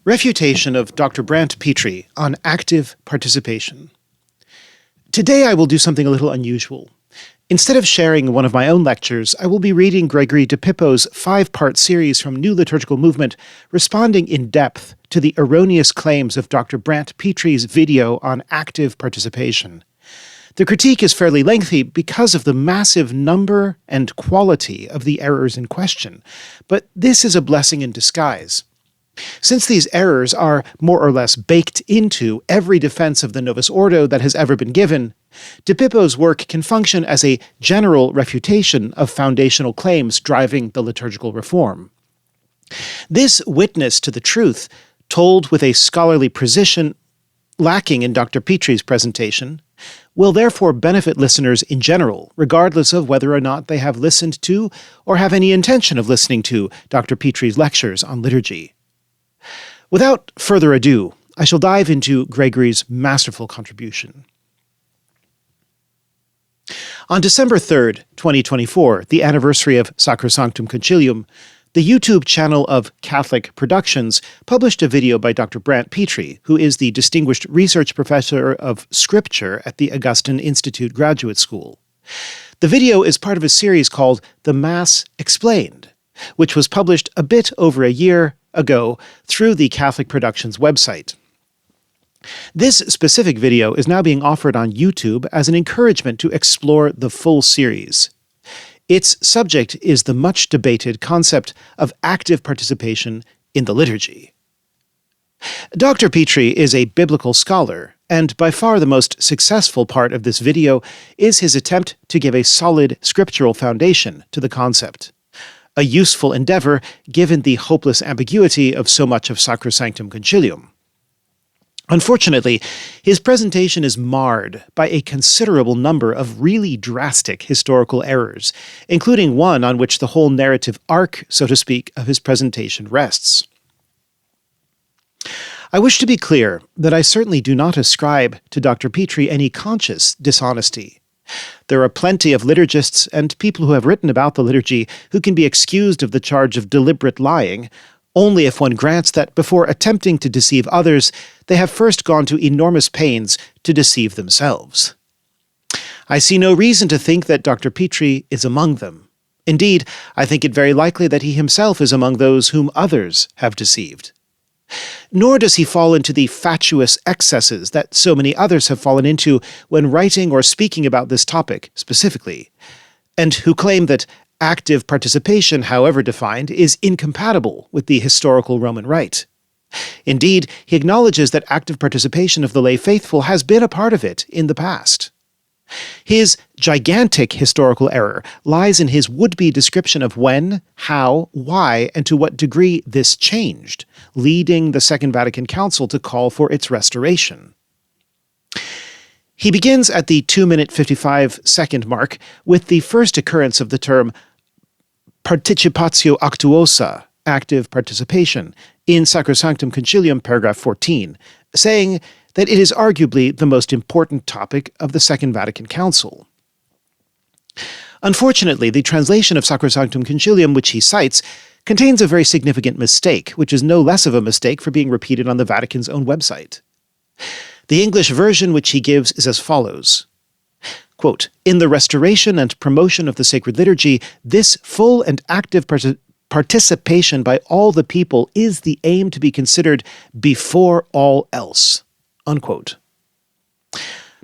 Refutation of Dr. Brant Pitre on active participation. Today I will do something a little unusual. Instead of sharing one of my own lectures, I will be reading Gregory DiPippo's 5-part series from New Liturgical Movement, responding in depth to the erroneous claims of Dr. Brant Pitre's video on active participation. The critique is fairly lengthy because of the massive number and quality of the errors in question, but this is a blessing in disguise. Since these errors are more or less baked into every defense of the Novus Ordo that has ever been given, DiPippo's work can function as a general refutation of foundational claims driving the liturgical reform. This witness to the truth, told with a scholarly precision lacking in Dr. Pitre's presentation, will therefore benefit listeners in general, regardless of whether or not they have listened to or have any intention of listening to Dr. Pitre's lectures on liturgy. Without further ado, I shall dive into Gregory's masterful contribution. On December 3rd, 2024, the anniversary of Sacrosanctum Concilium, the YouTube channel of Catholic Productions published a video by Dr. Brant Pitre, who is the Distinguished Research Professor of Scripture at the Augustine Institute Graduate School. The video is part of a series called The Mass Explained, which was published a bit over a year ago through the Catholic Productions website. This specific video is now being offered on YouTube as an encouragement to explore the full series. Its subject is the much debated concept of active participation in the liturgy. Dr. Pitre is a biblical scholar, and by far the most successful part of this video is his attempt to give a solid scriptural foundation to the concept. A useful endeavor given the hopeless ambiguity of so much of Sacrosanctum Concilium. Unfortunately, his presentation is marred by a considerable number of really drastic historical errors, including one on which the whole narrative arc, so to speak, of his presentation rests. I wish to be clear that I certainly do not ascribe to Dr. Pitre any conscious dishonesty. There are plenty of liturgists and people who have written about the liturgy who can be excused of the charge of deliberate lying, only if one grants that before attempting to deceive others, they have first gone to enormous pains to deceive themselves. I see no reason to think that Dr. Pitre is among them. Indeed, I think it very likely that he himself is among those whom others have deceived. Nor does he fall into the fatuous excesses that so many others have fallen into when writing or speaking about this topic specifically, and who claim that active participation, however defined, is incompatible with the historical Roman rite. Indeed, he acknowledges that active participation of the lay faithful has been a part of it in the past. His gigantic historical error lies in his would-be description of when, how, why, and to what degree this changed, leading the Second Vatican Council to call for its restoration. He begins at the 2-minute 55-second mark with the first occurrence of the term participatio actuosa, active participation, in Sacrosanctum Concilium, paragraph 14, saying that it is arguably the most important topic of the Second Vatican Council. Unfortunately, the translation of Sacrosanctum Concilium which he cites contains a very significant mistake, which is no less of a mistake for being repeated on the Vatican's own website. The English version which he gives is as follows. Quote, "In the restoration and promotion of the sacred liturgy, this full and active participation by all the people is the aim to be considered before all else." Unquote.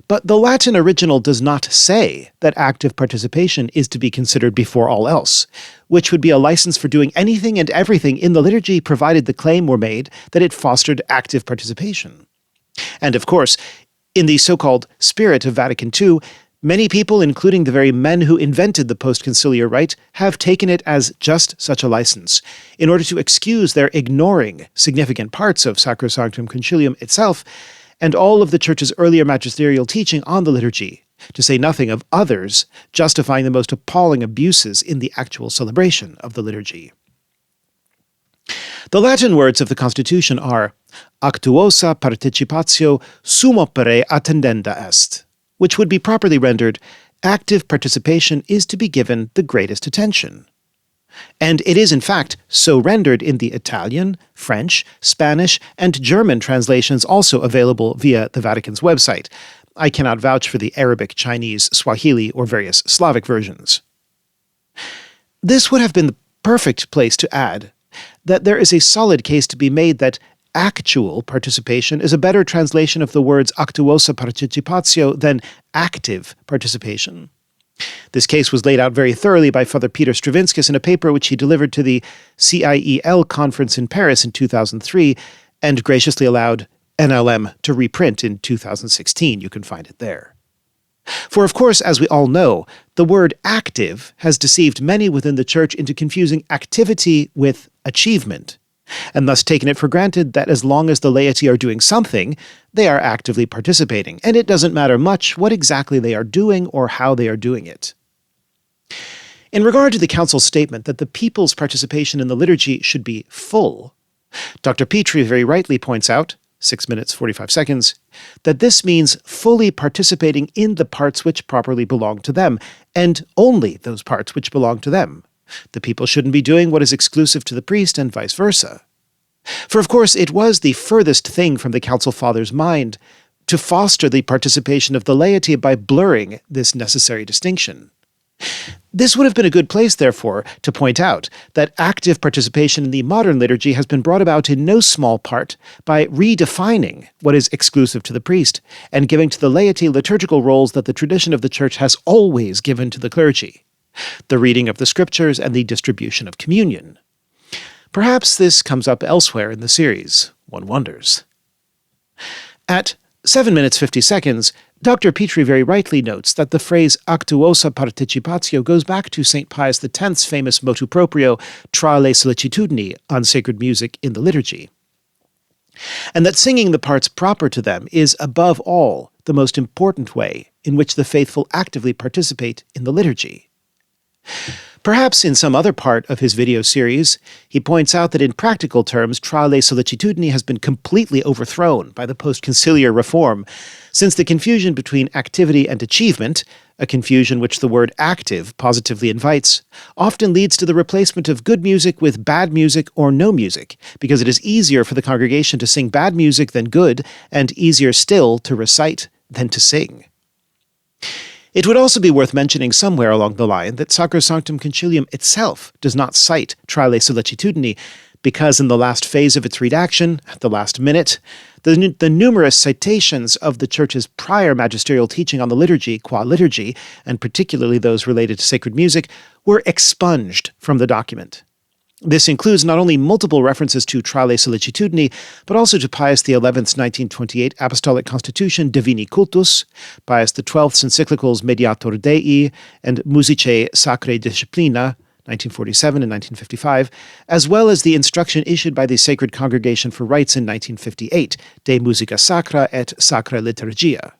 But the Latin original does not say that active participation is to be considered before all else, which would be a license for doing anything and everything in the liturgy provided the claim were made that it fostered active participation. And of course, in the so-called spirit of Vatican II, many people, including the very men who invented the Post-conciliar rite, have taken it as just such a license, in order to excuse their ignoring significant parts of Sacrosanctum Concilium itself, and all of the Church's earlier magisterial teaching on the liturgy, to say nothing of others justifying the most appalling abuses in the actual celebration of the liturgy. The Latin words of the Constitution are actuosa participatio sum opere attendenda est, which would be properly rendered, active participation is to be given the greatest attention. And it is, in fact, so rendered in the Italian, French, Spanish, and German translations also available via the Vatican's website. I cannot vouch for the Arabic, Chinese, Swahili, or various Slavic versions. This would have been the perfect place to add that there is a solid case to be made that actual participation is a better translation of the words actuosa participatio than active participation. This case was laid out very thoroughly by Father Peter Stravinskis in a paper which he delivered to the CIEL conference in Paris in 2003 and graciously allowed NLM to reprint in 2016. You can find it there. For of course, as we all know, the word active has deceived many within the Church into confusing activity with achievement, and thus taken it for granted that as long as the laity are doing something, they are actively participating, and it doesn't matter much what exactly they are doing or how they are doing it. In regard to the Council's statement that the people's participation in the liturgy should be full, Dr. Pitre very rightly points out, 6 minutes 45 seconds, that this means fully participating in the parts which properly belong to them, and only those parts which belong to them. The people shouldn't be doing what is exclusive to the priest and vice versa. For of course it was the furthest thing from the Council Father's mind to foster the participation of the laity by blurring this necessary distinction. This would have been a good place, therefore, to point out that active participation in the modern liturgy has been brought about in no small part by redefining what is exclusive to the priest and giving to the laity liturgical roles that the tradition of the Church has always given to the clergy: the reading of the scriptures and the distribution of communion. Perhaps this comes up elsewhere in the series, one wonders. At 7 minutes 50 seconds, Dr. Pitre very rightly notes that the phrase actuosa participatio goes back to St. Pius X's famous motu proprio tra le sollecitudini on sacred music in the liturgy, and that singing the parts proper to them is, above all, the most important way in which the faithful actively participate in the liturgy. Perhaps in some other part of his video series, he points out that in practical terms, tra le sollecitudini has been completely overthrown by the post-conciliar reform, since the confusion between activity and achievement, a confusion which the word active positively invites, often leads to the replacement of good music with bad music or no music, because it is easier for the congregation to sing bad music than good, and easier still to recite than to sing. It would also be worth mentioning somewhere along the line that Sacrosanctum Concilium itself does not cite tra le sollecitudini, because in the last phase of its redaction, at the last minute, the numerous citations of the Church's prior magisterial teaching on the liturgy, qua liturgy, and particularly those related to sacred music, were expunged from the document. This includes not only multiple references to tra le sollecitudini, but also to Pius XI's 1928 Apostolic Constitution Divini Cultus, Pius XII's encyclicals Mediator Dei, and Musicae Sacrae Disciplina, 1947 and 1955, as well as the instruction issued by the Sacred Congregation for Rites in 1958, De Musica Sacra et Sacra Liturgia.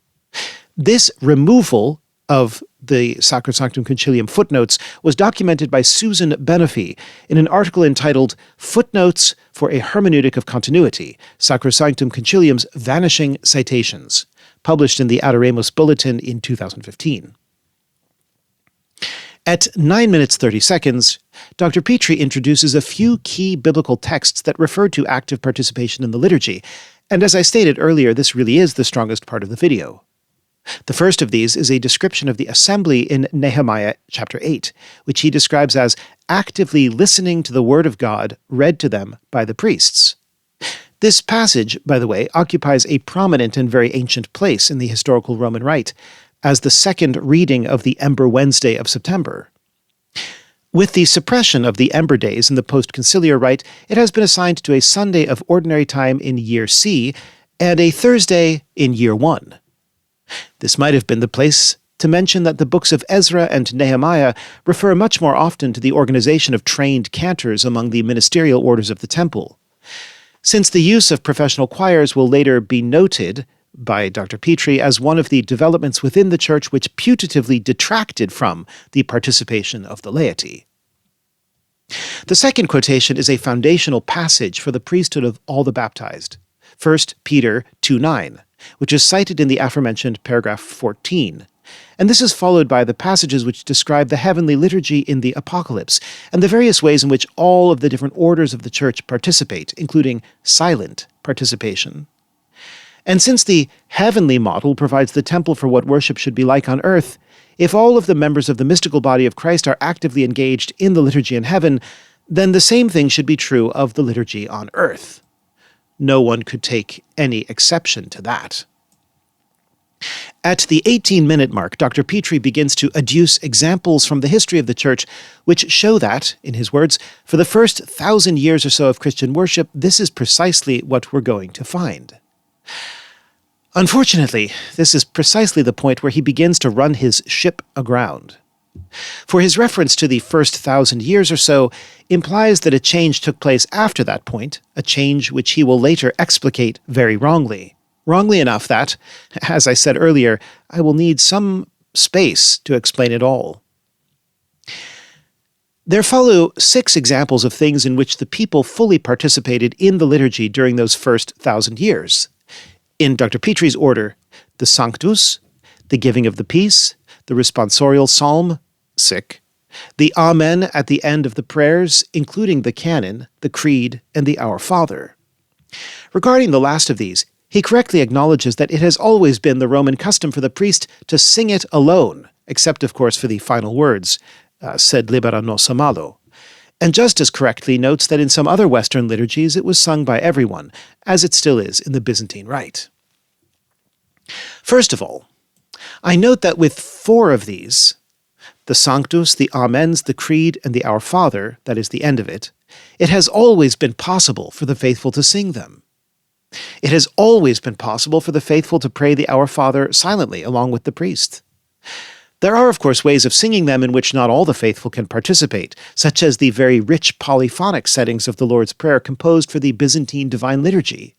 This removal of the Sacrosanctum Concilium footnotes was documented by Susan Benefi in an article entitled Footnotes for a Hermeneutic of Continuity, Sacrosanctum Concilium's Vanishing Citations, published in the Adoremus Bulletin in 2015. At 9 minutes 30 seconds, Dr. Pitre introduces a few key biblical texts that refer to active participation in the liturgy, and as I stated earlier, this really is the strongest part of the video. The first of these is a description of the assembly in Nehemiah chapter 8, which he describes as actively listening to the word of God read to them by the priests. This passage, by the way, occupies a prominent and very ancient place in the historical Roman Rite, as the second reading of the Ember Wednesday of September. With the suppression of the Ember Days in the Post-conciliar Rite, it has been assigned to a Sunday of ordinary time in year C and a Thursday in year 1. This might have been the place to mention that the books of Ezra and Nehemiah refer much more often to the organization of trained cantors among the ministerial orders of the temple. Since the use of professional choirs will later be noted by Dr. Pitre as one of the developments within the Church which putatively detracted from the participation of the laity. The second quotation is a foundational passage for the priesthood of all the baptized, 1 Peter 2:9, which is cited in the aforementioned paragraph 14, And this is followed by the passages which describe the heavenly liturgy in the Apocalypse, and the various ways in which all of the different orders of the Church participate, including silent participation. And since the heavenly model provides the temple for what worship should be like on earth, if all of the members of the mystical body of Christ are actively engaged in the liturgy in heaven, then the same thing should be true of the liturgy on earth. No one could take any exception to that. At the 18-minute mark, Dr. Pitre begins to adduce examples from the history of the Church which show that, in his words, for the first 1,000 years or so of Christian worship, this is precisely what we're going to find. Unfortunately, this is precisely the point where he begins to run his ship aground. For his reference to the first 1,000 years or so implies that a change took place after that point, a change which he will later explicate very wrongly. Wrongly enough that, as I said earlier, I will need some space to explain it all. There follow 6 examples of things in which the people fully participated in the liturgy during those first 1,000 years. In Dr. Pitre's order, the Sanctus, the giving of the peace, the responsorial psalm, sic, the Amen at the end of the prayers, including the canon, the creed, and the Our Father. Regarding the last of these, he correctly acknowledges that it has always been the Roman custom for the priest to sing it alone, except, of course, for the final words, sed libera nos amalo, and just as correctly notes that in some other Western liturgies it was sung by everyone, as it still is in the Byzantine Rite. First of all, I note that with 4 of these, the Sanctus, the Amens, the Creed, and the Our Father, that is the end of it, it has always been possible for the faithful to sing them. It has always been possible for the faithful to pray the Our Father silently along with the priest. There are, of course, ways of singing them in which not all the faithful can participate, such as the very rich polyphonic settings of the Lord's Prayer composed for the Byzantine Divine Liturgy.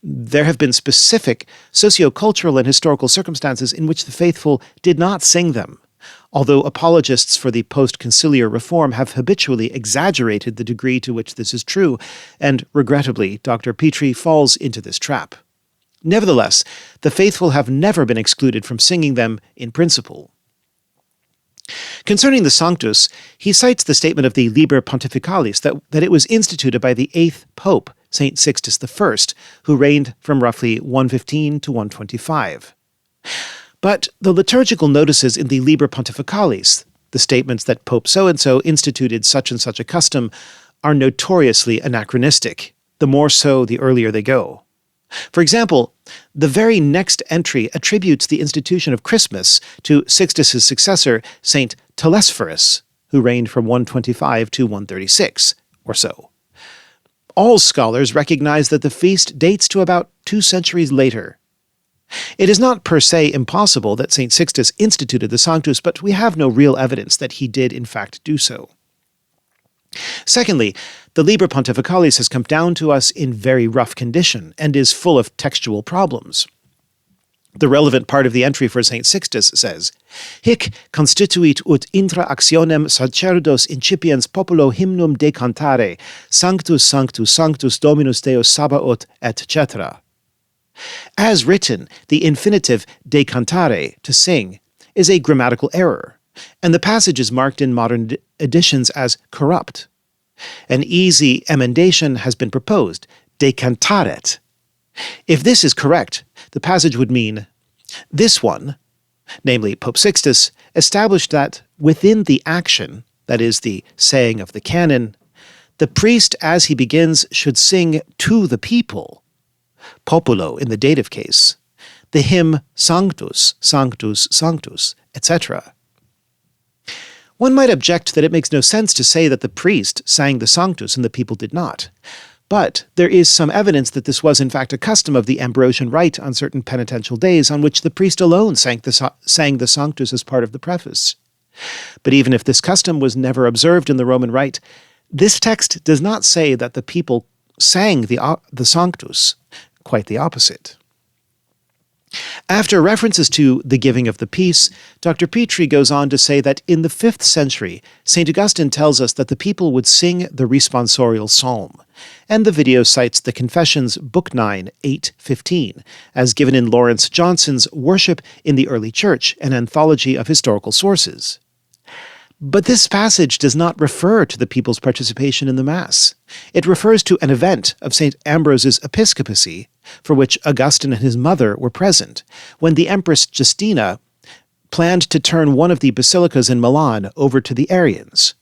There have been specific sociocultural and historical circumstances in which the faithful did not sing them, although apologists for the post-conciliar reform have habitually exaggerated the degree to which this is true, and regrettably, Dr. Pitre falls into this trap. Nevertheless, the faithful have never been excluded from singing them in principle. Concerning the Sanctus, he cites the statement of the Liber Pontificalis that it was instituted by the 8th Pope, St. Sixtus I, who reigned from roughly 115 to 125. But the liturgical notices in the Liber Pontificalis, the statements that Pope so-and-so instituted such and such a custom, are notoriously anachronistic, the more so the earlier they go. For example, the very next entry attributes the institution of Christmas to Sixtus's successor, St. Telesphorus, who reigned from 125 to 136, or so. All scholars recognize that the feast dates to about 2 centuries later. It is not per se impossible that St. Sixtus instituted the Sanctus, but we have no real evidence that he did in fact do so. Secondly, the Liber Pontificalis has come down to us in very rough condition and is full of textual problems. The relevant part of the entry for St. Sixtus says, Hic constituit ut intra actionem sacerdos incipiens populo hymnum decantare, Sanctus, Sanctus, Sanctus Dominus Deus Sabaoth, etc. As written, the infinitive decantare, to sing, is a grammatical error, and the passage is marked in modern editions as corrupt. An easy emendation has been proposed, decantaret. If this is correct, the passage would mean, this one, namely Pope Sixtus, established that within the action, that is, the saying of the canon, the priest, as he begins, should sing to the people, populo in the dative case, the hymn Sanctus, Sanctus, Sanctus, etc. One might object that it makes no sense to say that the priest sang the Sanctus and the people did not. But there is some evidence that this was in fact a custom of the Ambrosian Rite on certain penitential days on which the priest alone sang the Sanctus as part of the preface. But even if this custom was never observed in the Roman Rite, this text does not say that the people sang the Sanctus, quite the opposite. After references to the giving of the peace, Dr. Pitre goes on to say that in the 5th century, St. Augustine tells us that the people would sing the responsorial psalm, and the video cites the Confessions, Book 9, 815, as given in Lawrence Johnson's Worship in the Early Church, an anthology of historical sources. But this passage does not refer to the people's participation in the Mass. It refers to an event of St. Ambrose's episcopacy, for which Augustine and his mother were present, when the Empress Justina planned to turn one of the basilicas in Milan over to the Arians.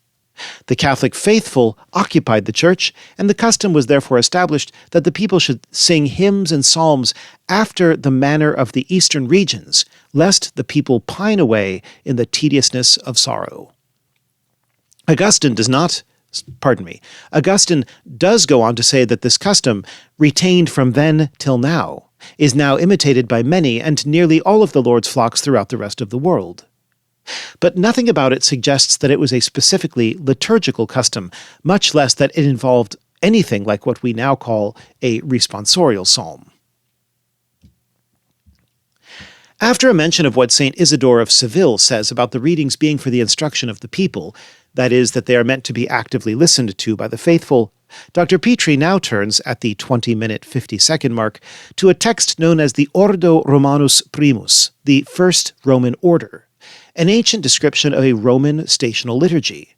The Catholic faithful occupied the church, and the custom was therefore established that the people should sing hymns and psalms after the manner of the eastern regions, lest the people pine away in the tediousness of sorrow. Augustine does go on to say that this custom, retained from then till now, is now imitated by many and nearly all of the Lord's flocks throughout the rest of the world. But nothing about it suggests that it was a specifically liturgical custom, much less that it involved anything like what we now call a responsorial psalm. After a mention of what St. Isidore of Seville says about the readings being for the instruction of the people, that is, that they are meant to be actively listened to by the faithful, Dr. Pitre now turns, at the 20-minute, 50-second mark, to a text known as the Ordo Romanus Primus, the First Roman Order, an ancient description of a Roman stational liturgy.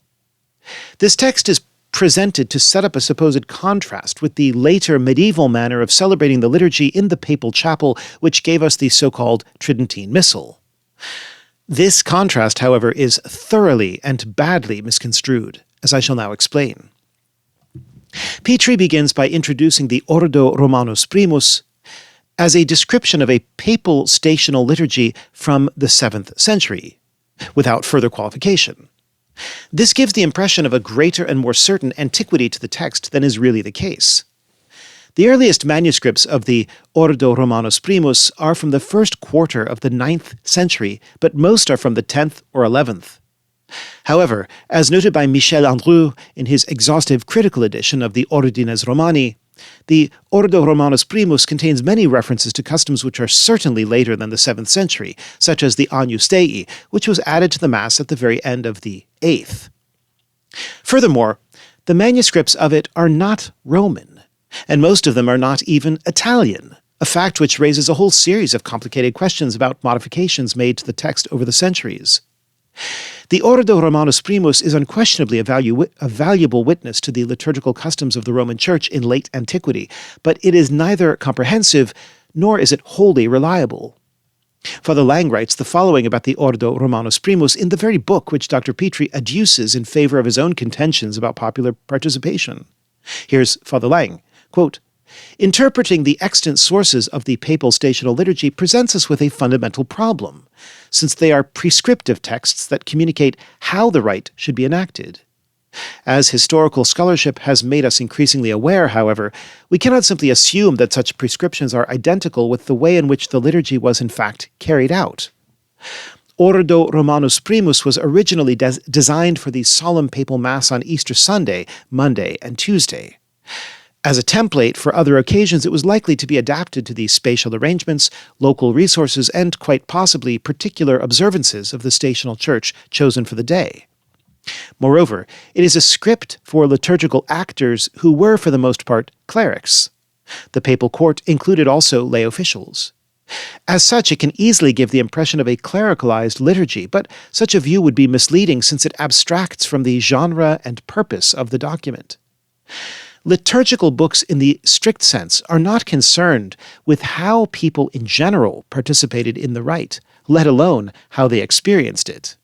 This text is presented to set up a supposed contrast with the later medieval manner of celebrating the liturgy in the papal chapel, which gave us the so-called Tridentine Missal. This contrast, however, is thoroughly and badly misconstrued, as I shall now explain. Pitre begins by introducing the Ordo Romanus Primus as a description of a papal stational liturgy from the 7th century, without further qualification. This gives the impression of a greater and more certain antiquity to the text than is really the case. The earliest manuscripts of the Ordo Romanus Primus are from the first quarter of the 9th century, but most are from the 10th or 11th. However, as noted by Michel Andrew in his exhaustive critical edition of the Ordines Romani, the Ordo Romanus Primus contains many references to customs which are certainly later than the 7th century, such as the Agnus Dei, which was added to the Mass at the very end of the 8th. Furthermore, the manuscripts of it are not Roman, and most of them are not even Italian, a fact which raises a whole series of complicated questions about modifications made to the text over the centuries. The Ordo Romanus Primus is unquestionably a valuable witness to the liturgical customs of the Roman Church in late antiquity, but it is neither comprehensive nor is it wholly reliable. Father Lang writes the following about the Ordo Romanus Primus in the very book which Dr. Pitre adduces in favor of his own contentions about popular participation. Here's Father Lang, quote, "Interpreting the extant sources of the papal stational liturgy presents us with a fundamental problem, since they are prescriptive texts that communicate how the rite should be enacted. As historical scholarship has made us increasingly aware, however, we cannot simply assume that such prescriptions are identical with the way in which the liturgy was in fact carried out. Ordo Romanus Primus was originally designed for the solemn papal Mass on Easter Sunday, Monday, and Tuesday. As a template for other occasions, it was likely to be adapted to the spatial arrangements, local resources, and quite possibly particular observances of the stational church chosen for the day. Moreover, it is a script for liturgical actors who were, for the most part, clerics. The papal court included also lay officials. As such, it can easily give the impression of a clericalized liturgy, but such a view would be misleading since it abstracts from the genre and purpose of the document. Liturgical books in the strict sense are not concerned with how people in general participated in the rite, let alone how they experienced it."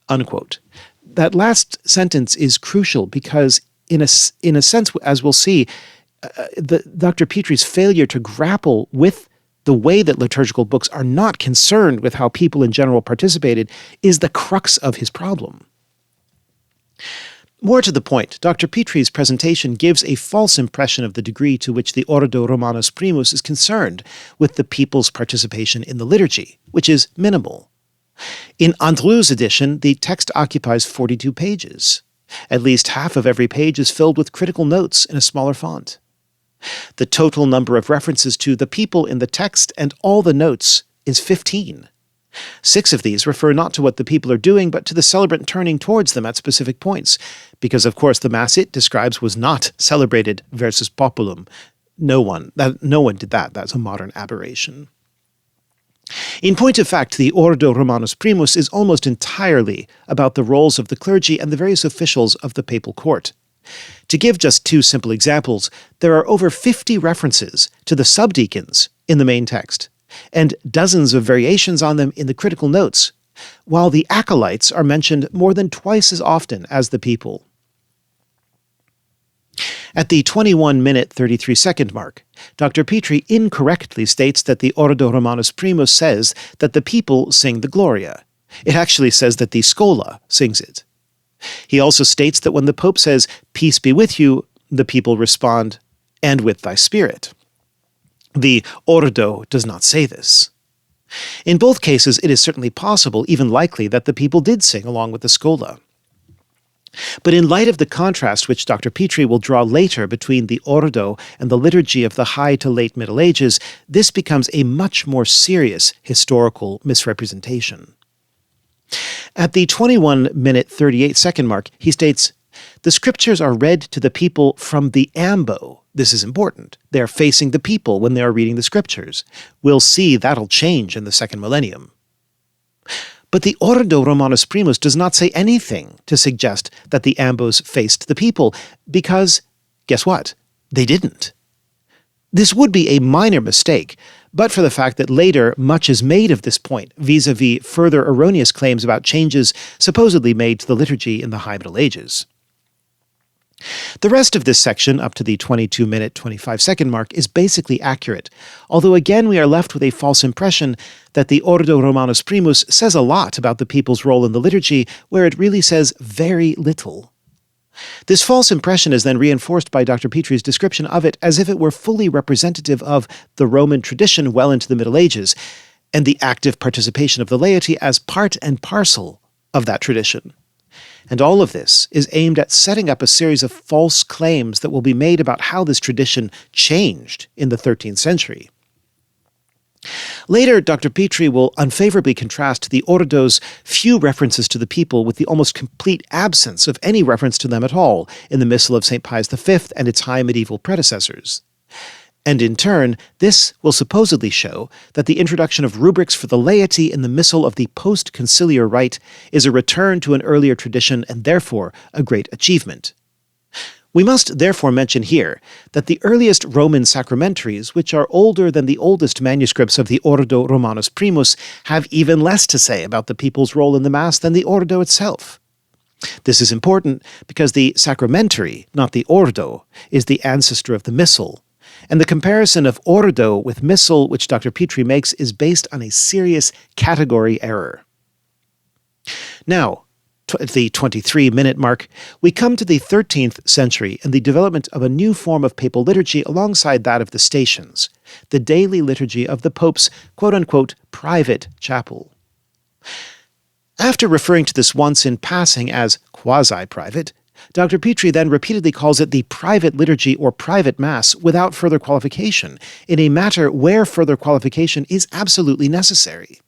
Unquote. That last sentence is crucial because, in a sense, as we'll see, Dr. Pitre's failure to grapple with the way that liturgical books are not concerned with how people in general participated is the crux of his problem. More to the point, Dr. Pitre's presentation gives a false impression of the degree to which the Ordo Romanus Primus is concerned with the people's participation in the liturgy, which is minimal. In Andrew's edition, the text occupies 42 pages. At least half of every page is filled with critical notes in a smaller font. The total number of references to the people in the text and all the notes is 15. 6 of these refer not to what the people are doing, but to the celebrant turning towards them at specific points, because of course the Mass it describes was not celebrated versus populum. No one did that. That's a modern aberration. In point of fact, the Ordo Romanus Primus is almost entirely about the roles of the clergy and the various officials of the papal court. To give just 2 simple examples, there are over 50 references to the subdeacons in the main text, and dozens of variations on them in the critical notes, while the acolytes are mentioned more than twice as often as the people. At the 21-minute 33-second mark, Dr. Pitre incorrectly states that the Ordo Romanus Primus says that the people sing the Gloria. It actually says that the Schola sings it. He also states that when the Pope says, "Peace be with you," the people respond, "And with thy spirit." The Ordo does not say this. In both cases, it is certainly possible, even likely, that the people did sing along with the Schola. But in light of the contrast which Dr. Pitre will draw later between the Ordo and the liturgy of the High to Late Middle Ages, this becomes a much more serious historical misrepresentation. At the 21-minute 38-second mark, he states, "The scriptures are read to the people from the ambo." This is important. They are facing the people when they are reading the scriptures. We'll see that'll change in the second millennium. But the Ordo Romanus Primus does not say anything to suggest that the ambos faced the people, because, guess what? They didn't. This would be a minor mistake, but for the fact that later much is made of this point vis-a-vis further erroneous claims about changes supposedly made to the liturgy in the High Middle Ages. The rest of this section, up to the 22-minute 25-second mark, is basically accurate, although again we are left with a false impression that the Ordo Romanus Primus says a lot about the people's role in the liturgy, where it really says very little. This false impression is then reinforced by Dr. Pitre's description of it as if it were fully representative of the Roman tradition well into the Middle Ages, and the active participation of the laity as part and parcel of that tradition. And all of this is aimed at setting up a series of false claims that will be made about how this tradition changed in the 13th century. Later, Dr. Pitre will unfavorably contrast the Ordo's few references to the people with the almost complete absence of any reference to them at all in the Missal of St. Pius V and its high medieval predecessors. And in turn, this will supposedly show that the introduction of rubrics for the laity in the Missal of the Post-conciliar Rite is a return to an earlier tradition and therefore a great achievement. We must therefore mention here that the earliest Roman sacramentaries, which are older than the oldest manuscripts of the Ordo Romanus Primus, have even less to say about the people's role in the Mass than the Ordo itself. This is important because the sacramentary, not the Ordo, is the ancestor of the Missal, and the comparison of Ordo with Missal which Dr. Pitre makes is based on a serious category error. Now, at the 23-minute mark, we come to the 13th century and the development of a new form of papal liturgy alongside that of the Stations, the daily liturgy of the Pope's quote-unquote private chapel. After referring to this once in passing as quasi-private, Dr. Pitre then repeatedly calls it the private liturgy or private Mass without further qualification, in a matter where further qualification is absolutely necessary.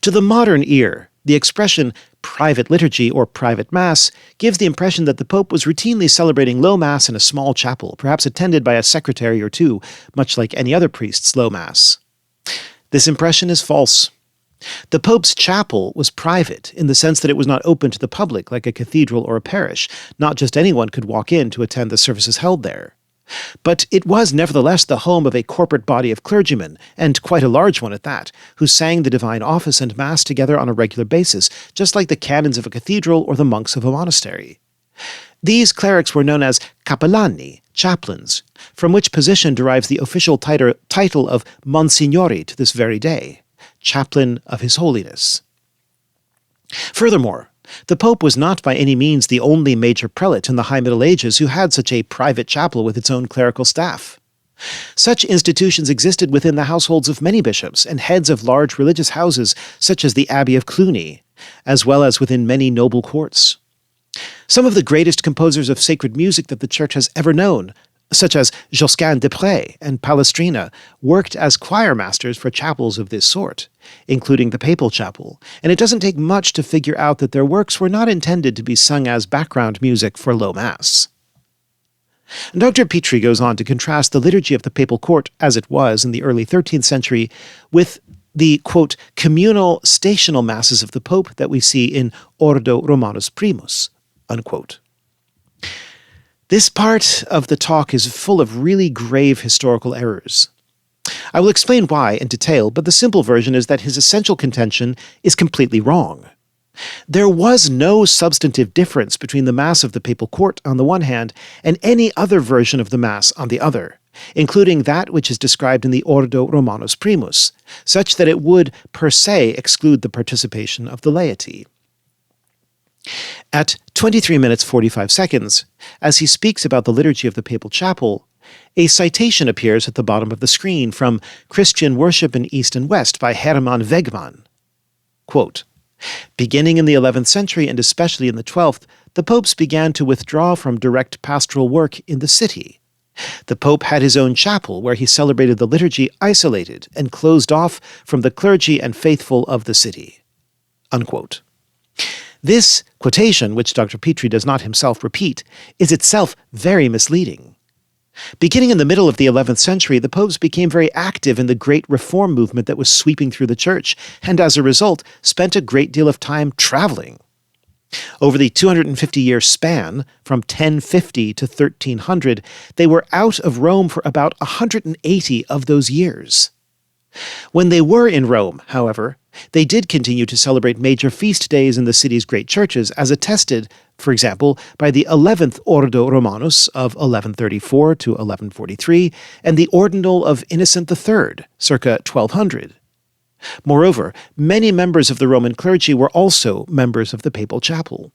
To the modern ear, the expression private liturgy or private Mass gives the impression that the Pope was routinely celebrating low Mass in a small chapel, perhaps attended by a secretary or two, much like any other priest's low Mass. This impression is false. The Pope's chapel was private in the sense that it was not open to the public like a cathedral or a parish. Not just anyone could walk in to attend the services held there. But it was nevertheless the home of a corporate body of clergymen, and quite a large one at that, who sang the divine office and Mass together on a regular basis, just like the canons of a cathedral or the monks of a monastery. These clerics were known as capellani, chaplains, from which position derives the official title of Monsignori to this very day, chaplain of His Holiness. Furthermore, the Pope was not by any means the only major prelate in the High Middle Ages who had such a private chapel with its own clerical staff. Such institutions existed within the households of many bishops and heads of large religious houses such as the Abbey of Cluny, as well as within many noble courts. Some of the greatest composers of sacred music that the Church has ever known, such as Josquin de Pré and Palestrina, worked as choir masters for chapels of this sort, including the Papal Chapel, and it doesn't take much to figure out that their works were not intended to be sung as background music for low mass. Dr. Pitre goes on to contrast the liturgy of the papal court as it was in the early 13th century with the, quote, communal stational masses of the Pope that we see in Ordo Romanus Primus, unquote. This part of the talk is full of really grave historical errors. I will explain why in detail, but the simple version is that his essential contention is completely wrong. There was no substantive difference between the Mass of the Papal Court on the one hand and any other version of the Mass on the other, including that which is described in the Ordo Romanus Primus, such that it would per se exclude the participation of the laity. At 23 minutes 45 seconds, as he speaks about the liturgy of the Papal Chapel, a citation appears at the bottom of the screen from Christian Worship in East and West by Hermann Wegmann. Quote, beginning in the 11th century and especially in the 12th, the popes began to withdraw from direct pastoral work in the city. The pope had his own chapel where he celebrated the liturgy isolated and closed off from the clergy and faithful of the city. Unquote. This quotation, which Dr. Pitre does not himself repeat, is itself very misleading. Beginning in the middle of the 11th century, the popes became very active in the great reform movement that was sweeping through the church, and as a result, spent a great deal of time traveling. Over the 250-year span, from 1050 to 1300, they were out of Rome for about 180 of those years. When they were in Rome, however, they did continue to celebrate major feast days in the city's great churches, as attested, for example, by the 11th Ordo Romanus of 1134 to 1143 and the Ordinal of Innocent III, circa 1200. Moreover, many members of the Roman clergy were also members of the Papal Chapel.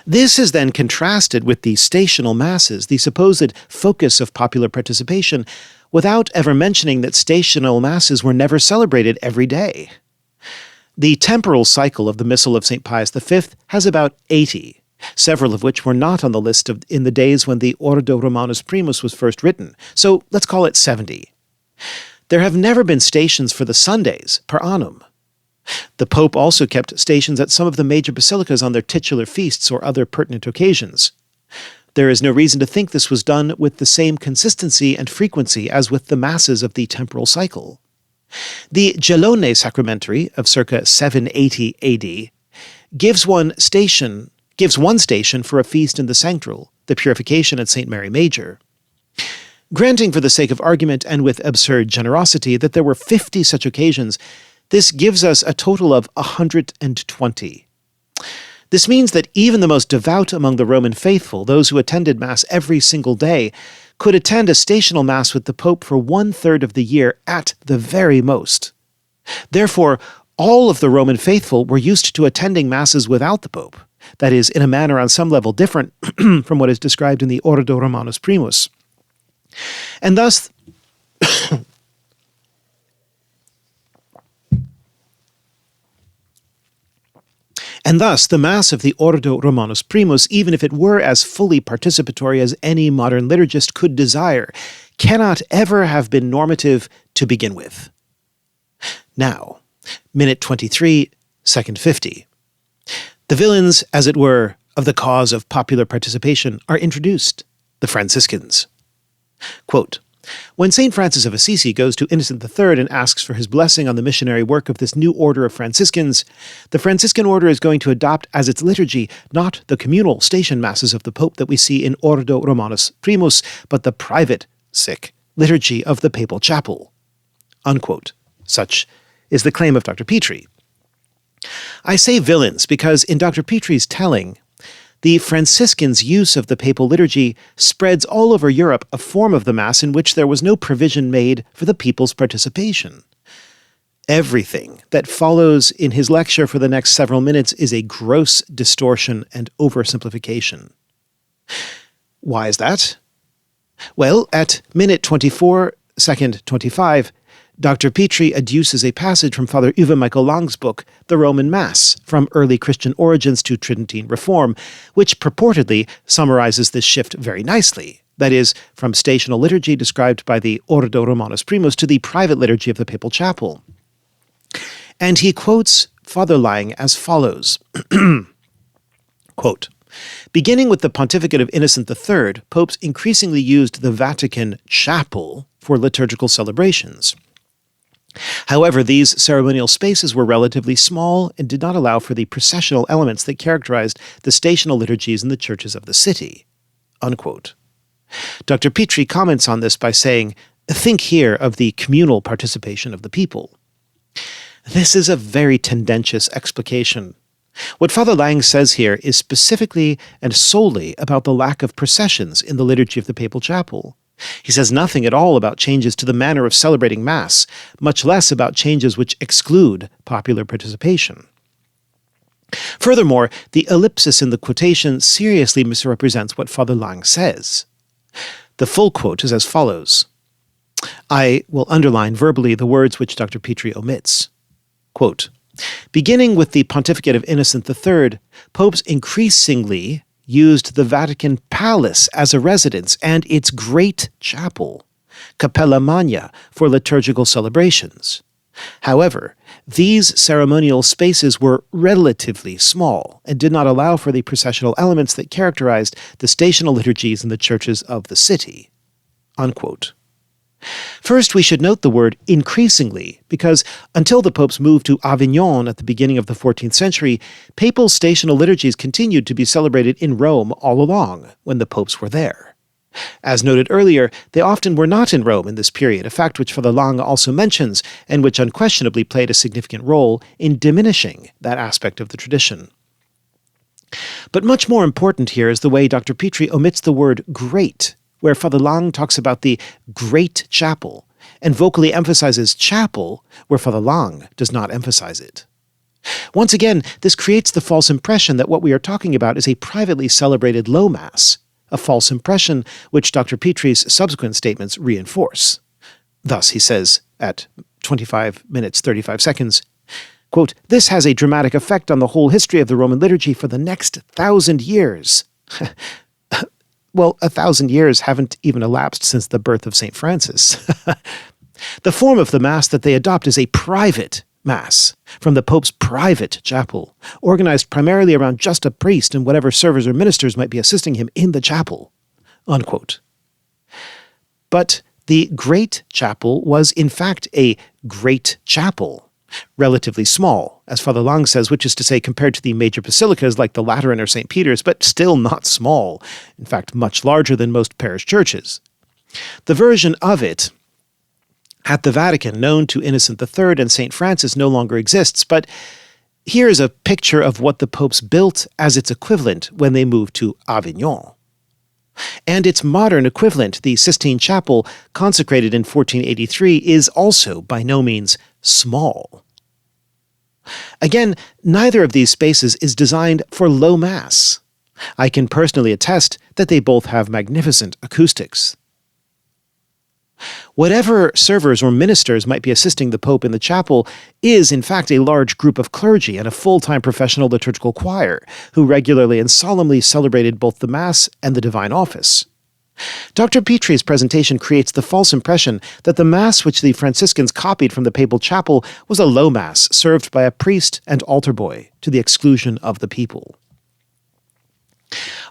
This is then contrasted with the stational masses, the supposed focus of popular participation, without ever mentioning that stational masses were never celebrated every day. The temporal cycle of the Missal of St. Pius V has about 80, several of which were not on the list in the days when the Ordo Romanus Primus was first written, so let's call it 70. There have never been stations for the Sundays per annum. The Pope also kept stations at some of the major basilicas on their titular feasts or other pertinent occasions. There is no reason to think this was done with the same consistency and frequency as with the masses of the temporal cycle. The Gelone Sacramentary of circa 780 AD gives one station for a feast in the Sanctual, the Purification at St. Mary Major. Granting for the sake of argument and with absurd generosity that there were 50 such occasions, this gives us a total of 120. This means that even the most devout among the Roman faithful, those who attended Mass every single day, could attend a stational Mass with the Pope for 1/3 of the year at the very most. Therefore, all of the Roman faithful were used to attending Masses without the Pope, that is, in a manner on some level different from what is described in the Ordo Romanus Primus. And thus, the Mass of the Ordo Romanus Primus, even if it were as fully participatory as any modern liturgist could desire, cannot ever have been normative to begin with. Now, minute 23, second 50. The villains, as it were, of the cause of popular participation are introduced, the Franciscans. Quote, when St. Francis of Assisi goes to Innocent III and asks for his blessing on the missionary work of this new order of Franciscans, the Franciscan order is going to adopt as its liturgy not the communal station masses of the Pope that we see in Ordo Romanus Primus, but the private, liturgy of the Papal Chapel. Unquote. Such is the claim of Dr. Pitre. I say villains because in Dr. Pitre's telling, the Franciscans' use of the papal liturgy spreads all over Europe a form of the Mass in which there was no provision made for the people's participation. Everything that follows in his lecture for the next several minutes is a gross distortion and oversimplification. Why is that? Well, at minute 24, second 25, Dr. Pitre adduces a passage from Father Uwe Michael Lang's book, The Roman Mass, From Early Christian Origins to Tridentine Reform, which purportedly summarizes this shift very nicely. that is, from stational liturgy described by the Ordo Romanus Primus to the private liturgy of the papal chapel. And he quotes Father Lang as follows, quote, "Beginning with the pontificate of Innocent III, popes increasingly used the Vatican chapel for liturgical celebrations. However, these ceremonial spaces were relatively small and did not allow for the processional elements that characterized the stational liturgies in the churches of the city." Unquote. Dr. Pitre comments on this by saying, "Think here of the communal participation of the people." This is a very tendentious explication. What Father Lang says here is specifically and solely about the lack of processions in the liturgy of the papal chapel. He says nothing at all about changes to the manner of celebrating Mass, much less about changes which exclude popular participation. Furthermore, the ellipsis in the quotation seriously misrepresents what Father Lang says. The full quote is as follows. I will underline verbally the words which Dr. Pitre omits. Quote, "Beginning with the pontificate of Innocent III, popes increasingly used the Vatican Palace as a residence and its great chapel, Capella Magna, for liturgical celebrations. However, these ceremonial spaces were relatively small and did not allow for the processional elements that characterized the stational liturgies in the churches of the city." Unquote. First, we should note the word increasingly, because until the popes moved to Avignon at the beginning of the 14th century, papal stational liturgies continued to be celebrated in Rome all along when the popes were there. As noted earlier, they often were not in Rome in this period, a fact which Father Lang also mentions, and which unquestionably played a significant role in diminishing that aspect of the tradition. But much more important here is the way Dr. Pitre omits the word great, where Father Lang talks about the great chapel, and vocally emphasizes chapel, where Father Lang does not emphasize it. Once again, this creates the false impression that what we are talking about is a privately celebrated low Mass, a false impression which Dr. Pitre's subsequent statements reinforce. Thus, he says, at 25 minutes 35 seconds, quote, "This has a dramatic effect on the whole history of the Roman liturgy for the next 1,000 years. Well, 1,000 years haven't even elapsed since the birth of St. Francis. The form of the Mass that they adopt is a private Mass, from the Pope's private chapel, organized primarily around just a priest and whatever servers or ministers might be assisting him in the chapel." Unquote. But the great chapel was in fact a great chapel, relatively small, as Father Lang says, which is to say compared to the major basilicas like the Lateran or St. Peter's, but still not small, in fact much larger than most parish churches. The version of it at the Vatican known to Innocent III and St. Francis no longer exists, but here is a picture of what the popes built as its equivalent when they moved to Avignon. And its modern equivalent, the Sistine Chapel, consecrated in 1483, is also by no means small. Again, neither of these spaces is designed for low Mass. I can personally attest that they both have magnificent acoustics. Whatever servers or ministers might be assisting the Pope in the chapel is, in fact, a large group of clergy and a full-time professional liturgical choir who regularly and solemnly celebrated both the Mass and the Divine Office. Dr. Pitre's presentation creates the false impression that the Mass which the Franciscans copied from the papal chapel was a low Mass served by a priest and altar boy to the exclusion of the people.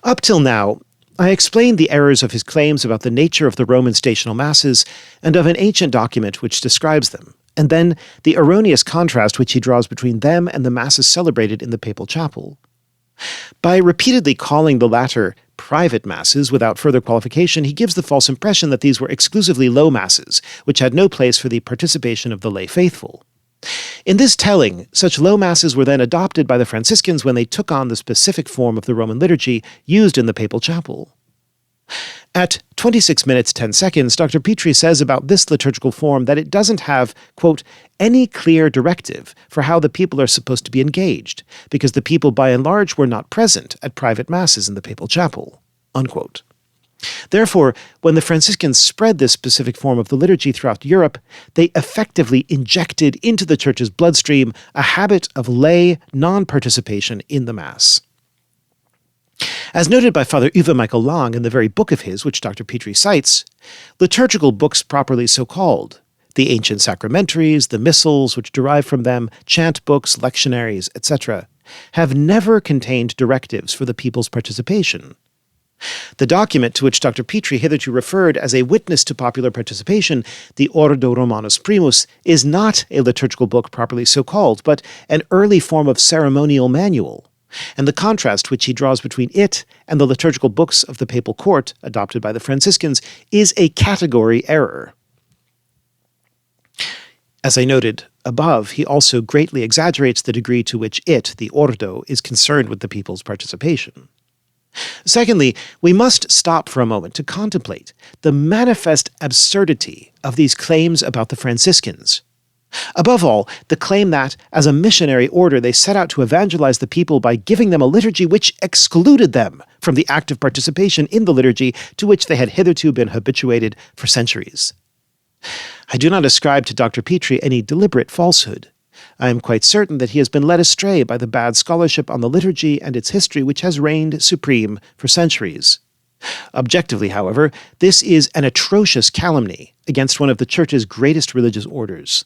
Up till now, I explained the errors of his claims about the nature of the Roman stational Masses and of an ancient document which describes them, and then the erroneous contrast which he draws between them and the Masses celebrated in the papal chapel. By repeatedly calling the latter private Masses without further qualification, he gives the false impression that these were exclusively low Masses, which had no place for the participation of the lay faithful. In this telling, such low Masses were then adopted by the Franciscans when they took on the specific form of the Roman liturgy used in the papal chapel. At 26 minutes 10 seconds, Dr. Pitre says about this liturgical form that it doesn't have, quote, any clear directive for how the people are supposed to be engaged, because the people by and large were not present at private Masses in the papal chapel, unquote. Therefore, when the Franciscans spread this specific form of the liturgy throughout Europe, they effectively injected into the Church's bloodstream a habit of lay non-participation in the Mass. As noted by Father Uwe Michael Lang in the very book of his which Dr. Pitre cites, liturgical books properly so called, the ancient sacramentaries, the missals which derive from them, chant books, lectionaries, etc., have never contained directives for the people's participation. The document to which Dr. Pitre hitherto referred as a witness to popular participation, the Ordo Romanus Primus, is not a liturgical book properly so called, but an early form of ceremonial manual, and the contrast which he draws between it and the liturgical books of the papal court, adopted by the Franciscans, is a category error. As I noted above, he also greatly exaggerates the degree to which it, the Ordo, is concerned with the people's participation. Secondly, we must stop for a moment to contemplate the manifest absurdity of these claims about the Franciscans. Above all, the claim that, as a missionary order, they set out to evangelize the people by giving them a liturgy which excluded them from the active participation in the liturgy to which they had hitherto been habituated for centuries. I do not ascribe to Dr. Pitre any deliberate falsehood. I am quite certain that he has been led astray by the bad scholarship on the liturgy and its history which has reigned supreme for centuries. Objectively, however, this is an atrocious calumny against one of the Church's greatest religious orders.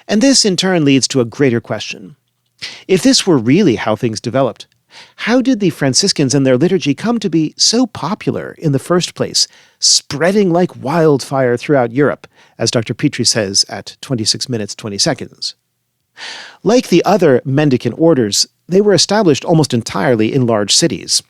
And this, in turn, leads to a greater question. If this were really how things developed, how did the Franciscans and their liturgy come to be so popular in the first place, spreading like wildfire throughout Europe, as Dr. Pitre says at 26 minutes 20 seconds? Like the other mendicant orders, they were established almost entirely in large cities.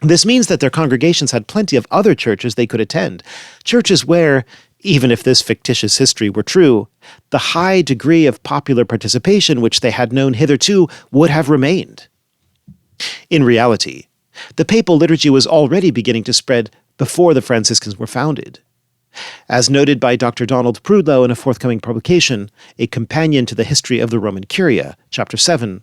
This means that their congregations had plenty of other churches they could attend, churches where, even if this fictitious history were true, the high degree of popular participation which they had known hitherto would have remained. In reality, the papal liturgy was already beginning to spread before the Franciscans were founded. As noted by Dr. Donald Prudlow in a forthcoming publication, A Companion to the History of the Roman Curia, Chapter 7,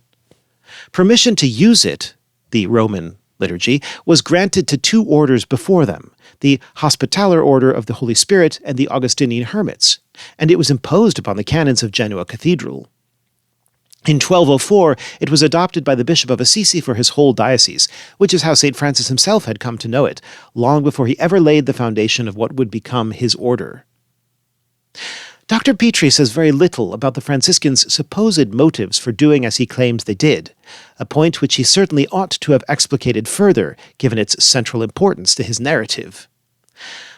permission to use it, the Roman liturgy, was granted to two orders before them, the Hospitaller Order of the Holy Spirit and the Augustinian Hermits, and it was imposed upon the canons of Genoa Cathedral. In 1204, it was adopted by the Bishop of Assisi for his whole diocese, which is how St. Francis himself had come to know it, long before he ever laid the foundation of what would become his order. Dr. Pitre says very little about the Franciscans' supposed motives for doing as he claims they did, a point which he certainly ought to have explicated further, given its central importance to his narrative.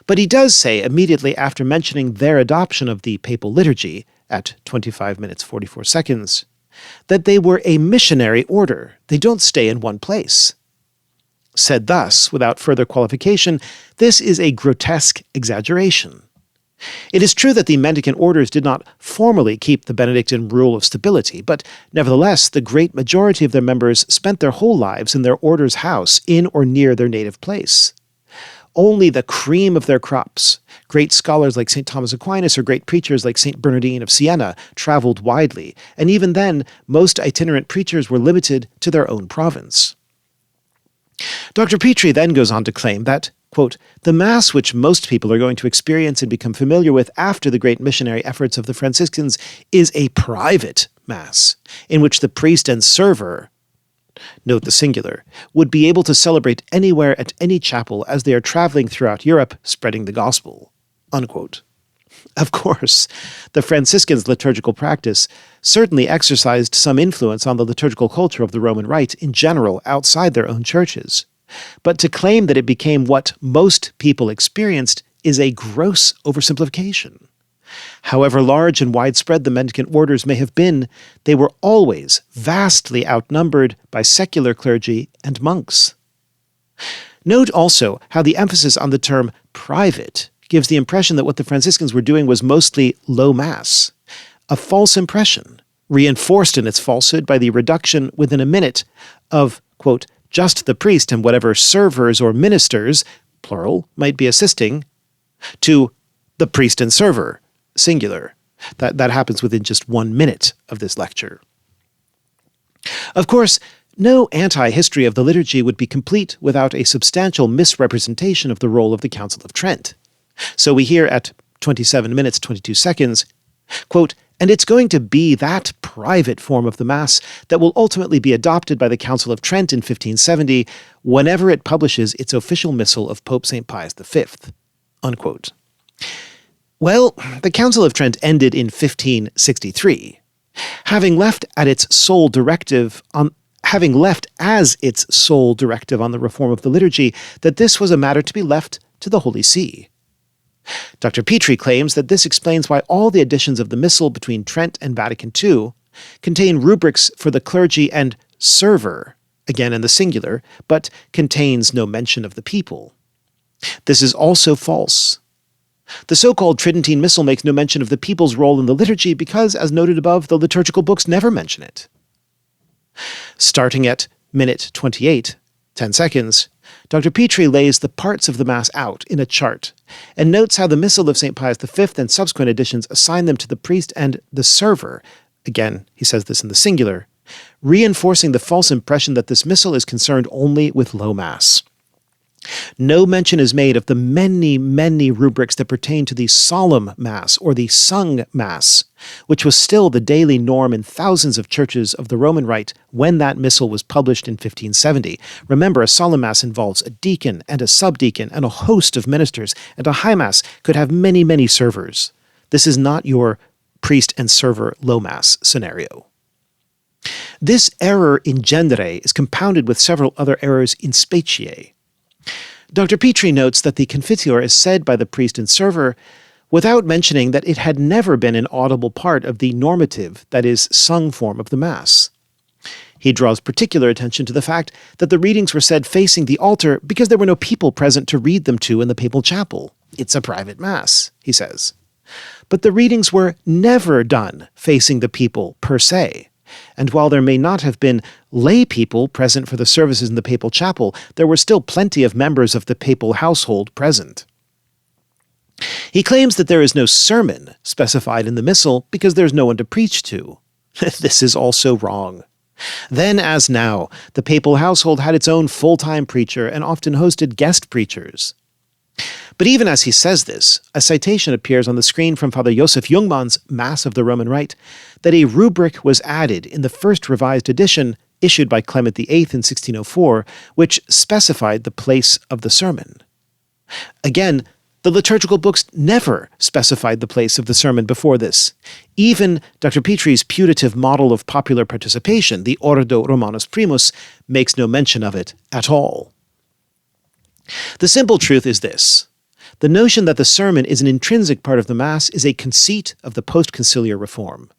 But he does say, immediately after mentioning their adoption of the papal liturgy, at 25 minutes 44 seconds, that they were a missionary order. They don't stay in one place. Said thus, without further qualification, this is a grotesque exaggeration. It is true that the mendicant orders did not formally keep the Benedictine rule of stability, but nevertheless the great majority of their members spent their whole lives in their order's house, in or near their native place. Only the cream of their crops, great scholars like St. Thomas Aquinas or great preachers like St. Bernardine of Siena, traveled widely, and even then, most itinerant preachers were limited to their own province. Dr. Pitre then goes on to claim that, quote, the Mass which most people are going to experience and become familiar with after the great missionary efforts of the Franciscans is a private Mass, in which the priest and server, note the singular, would be able to celebrate anywhere at any chapel as they are traveling throughout Europe spreading the gospel, unquote. Of course, the Franciscans' liturgical practice certainly exercised some influence on the liturgical culture of the Roman Rite in general outside their own churches. But to claim that it became what most people experienced is a gross oversimplification. However large and widespread the mendicant orders may have been, they were always vastly outnumbered by secular clergy and monks. Note also how the emphasis on the term private gives the impression that what the Franciscans were doing was mostly low Mass, a false impression, reinforced in its falsehood by the reduction within a minute of, quote, just the priest and whatever servers or ministers, plural, might be assisting, to the priest and server, singular. That happens within just 1 minute of this lecture. Of course, no anti-history of the liturgy would be complete without a substantial misrepresentation of the role of the Council of Trent. So we hear at 27 minutes 22 seconds, Quote, "And it's going to be that private form of the Mass that will ultimately be adopted by the Council of Trent in 1570 whenever it publishes its official missal of Pope St. Pius V." Unquote. Well, the Council of Trent ended in 1563, having left as its sole directive on the reform of the liturgy that this was a matter to be left to the Holy See. Dr. Pitre claims that this explains why all the editions of the Missal between Trent and Vatican II contain rubrics for the clergy and server, again in the singular, but contains no mention of the people. This is also false. The so-called Tridentine Missal makes no mention of the people's role in the liturgy because, as noted above, the liturgical books never mention it. Starting at minute 28, 10 seconds, Dr. Pitre lays the parts of the Mass out in a chart and notes how the Missal of St. Pius V and subsequent editions assign them to the priest and the server, again, he says this in the singular, reinforcing the false impression that this Missal is concerned only with low Mass. No mention is made of the many, many rubrics that pertain to the solemn Mass or the sung Mass, which was still the daily norm in thousands of churches of the Roman Rite when that missal was published in 1570. Remember, a solemn Mass involves a deacon and a subdeacon and a host of ministers, and a high Mass could have many, many servers. This is not your priest and server low Mass scenario. This error in genere is compounded with several other errors in specie. Dr. Pitre notes that the Confiteor is said by the priest and server without mentioning that it had never been an audible part of the normative, that is, sung form of the Mass. He draws particular attention to the fact that the readings were said facing the altar because there were no people present to read them to in the papal chapel. It's a private Mass, he says. But the readings were never done facing the people per se. And while there may not have been lay people present for the services in the papal chapel, there were still plenty of members of the papal household present. He claims that there is no sermon specified in the Missal because there's no one to preach to. This is also wrong. Then, as now, the papal household had its own full-time preacher and often hosted guest preachers. But even as he says this, a citation appears on the screen from Father Josef Jungmann's Mass of the Roman Rite that a rubric was added in the first revised edition issued by Clement VIII in 1604, which specified the place of the sermon. Again, the liturgical books never specified the place of the sermon before this. Even Dr. Pitre's putative model of popular participation, the Ordo Romanus Primus, makes no mention of it at all. The simple truth is this. The notion that the sermon is an intrinsic part of the Mass is a conceit of the post-conciliar reform.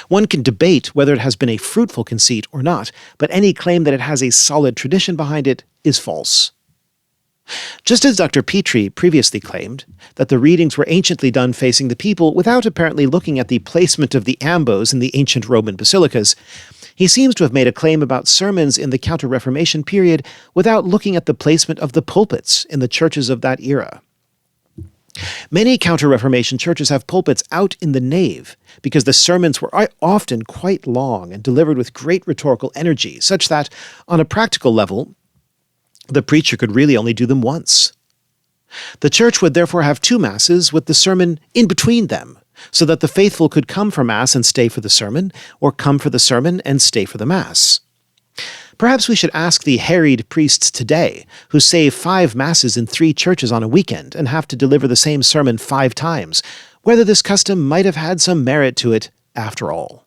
One can debate whether it has been a fruitful conceit or not, but any claim that it has a solid tradition behind it is false. Just as Dr. Pitre previously claimed that the readings were anciently done facing the people without apparently looking at the placement of the ambos in the ancient Roman basilicas, he seems to have made a claim about sermons in the Counter-Reformation period without looking at the placement of the pulpits in the churches of that era. Many Counter-Reformation churches have pulpits out in the nave because the sermons were often quite long and delivered with great rhetorical energy, such that, on a practical level, the preacher could really only do them once. The church would therefore have two Masses with the sermon in between them, so that the faithful could come for Mass and stay for the sermon, or come for the sermon and stay for the Mass. Perhaps we should ask the harried priests today, who say 5 Masses in 3 churches on a weekend and have to deliver the same sermon 5 times, whether this custom might have had some merit to it after all.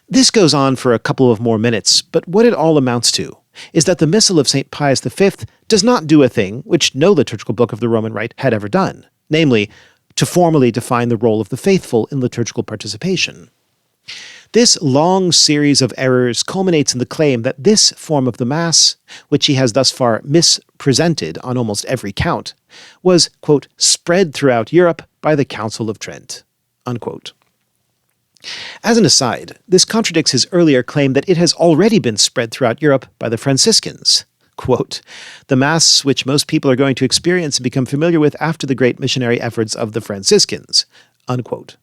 This goes on for a couple of more minutes, but what it all amounts to is that the Missal of St. Pius V does not do a thing which no liturgical book of the Roman Rite had ever done, namely, to formally define the role of the faithful in liturgical participation. This long series of errors culminates in the claim that this form of the Mass, which he has thus far mispresented on almost every count, was, quote, spread throughout Europe by the Council of Trent, unquote. As an aside, this contradicts his earlier claim that it has already been spread throughout Europe by the Franciscans. Quote, the Mass which most people are going to experience and become familiar with after the great missionary efforts of the Franciscans, unquote.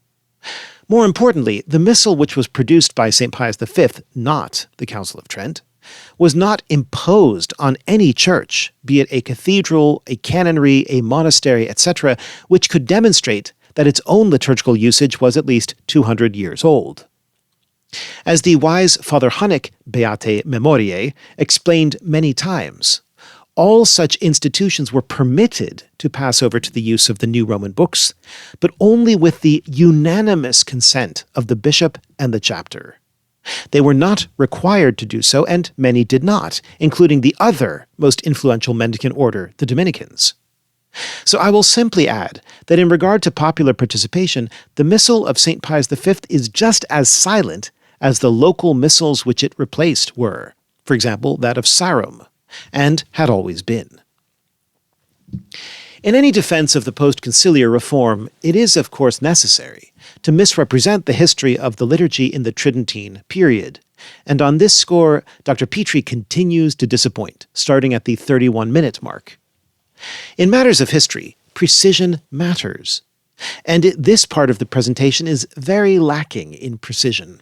More importantly, the Missal which was produced by St. Pius V, not the Council of Trent, was not imposed on any church, be it a cathedral, a canonry, a monastery, etc., which could demonstrate that its own liturgical usage was at least 200 years old. As the wise Father Hunnick, Beate Memoriae, explained many times, all such institutions were permitted to pass over to the use of the new Roman books, but only with the unanimous consent of the bishop and the chapter. They were not required to do so, and many did not, including the other most influential mendicant order, the Dominicans. So I will simply add that in regard to popular participation, the Missal of St. Pius V is just as silent as the local missals which it replaced were, for example, that of Sarum, and had always been. In any defense of the post-conciliar reform, it is, of course, necessary to misrepresent the history of the liturgy in the Tridentine period, and on this score, Dr. Pitre continues to disappoint, starting at the 31-minute mark. In matters of history, precision matters, and this part of the presentation is very lacking in precision.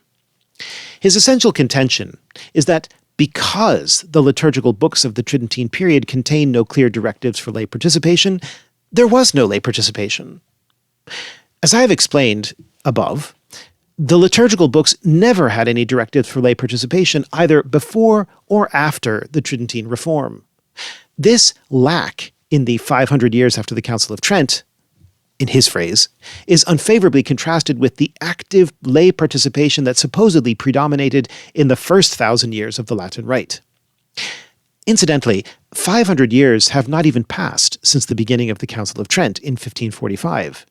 His essential contention is that because the liturgical books of the Tridentine period contain no clear directives for lay participation, there was no lay participation. As I have explained above, the liturgical books never had any directives for lay participation either before or after the Tridentine reform. This lack in the 500 years after the Council of Trent, in his phrase, is unfavorably contrasted with the active lay participation that supposedly predominated in the first 1,000 years of the Latin Rite. Incidentally, 500 years have not even passed since the beginning of the Council of Trent in 1545.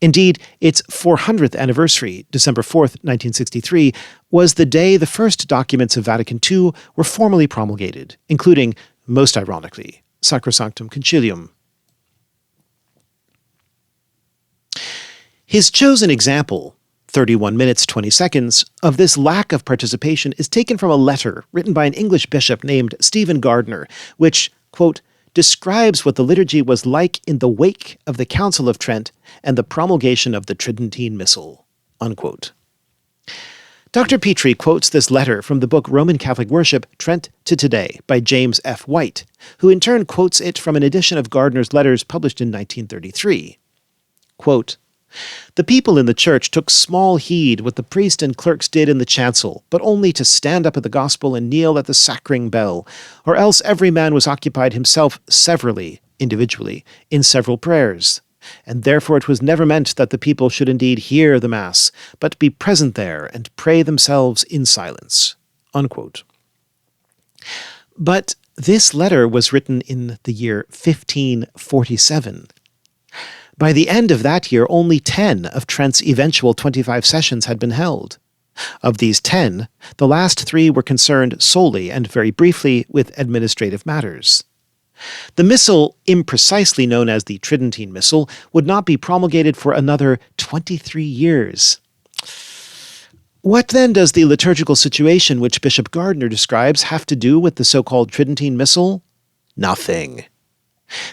Indeed, its 400th anniversary, December 4th, 1963, was the day the first documents of Vatican II were formally promulgated, including, most ironically, Sacrosanctum Concilium. His chosen example, 31 minutes 20 seconds, of this lack of participation is taken from a letter written by an English bishop named Stephen Gardiner, which, quote, describes what the liturgy was like in the wake of the Council of Trent and the promulgation of the Tridentine Missal, unquote. Dr. Pitre quotes this letter from the book Roman Catholic Worship, Trent to Today, by James F. White, who in turn quotes it from an edition of Gardiner's letters published in 1933. Quote, the people in the church took small heed what the priest and clerks did in the chancel, but only to stand up at the gospel and kneel at the sacring bell, or else every man was occupied himself severally, individually, in several prayers. And therefore it was never meant that the people should indeed hear the Mass, but be present there and pray themselves in silence. Unquote. But this letter was written in the year 1547. By the end of that year, only 10 of Trent's eventual 25 sessions had been held. Of these 10, the last 3 were concerned solely and very briefly with administrative matters. The Missal, imprecisely known as the Tridentine Missal, would not be promulgated for another 23 years. What then does the liturgical situation which Bishop Gardiner describes have to do with the so-called Tridentine Missal? Nothing.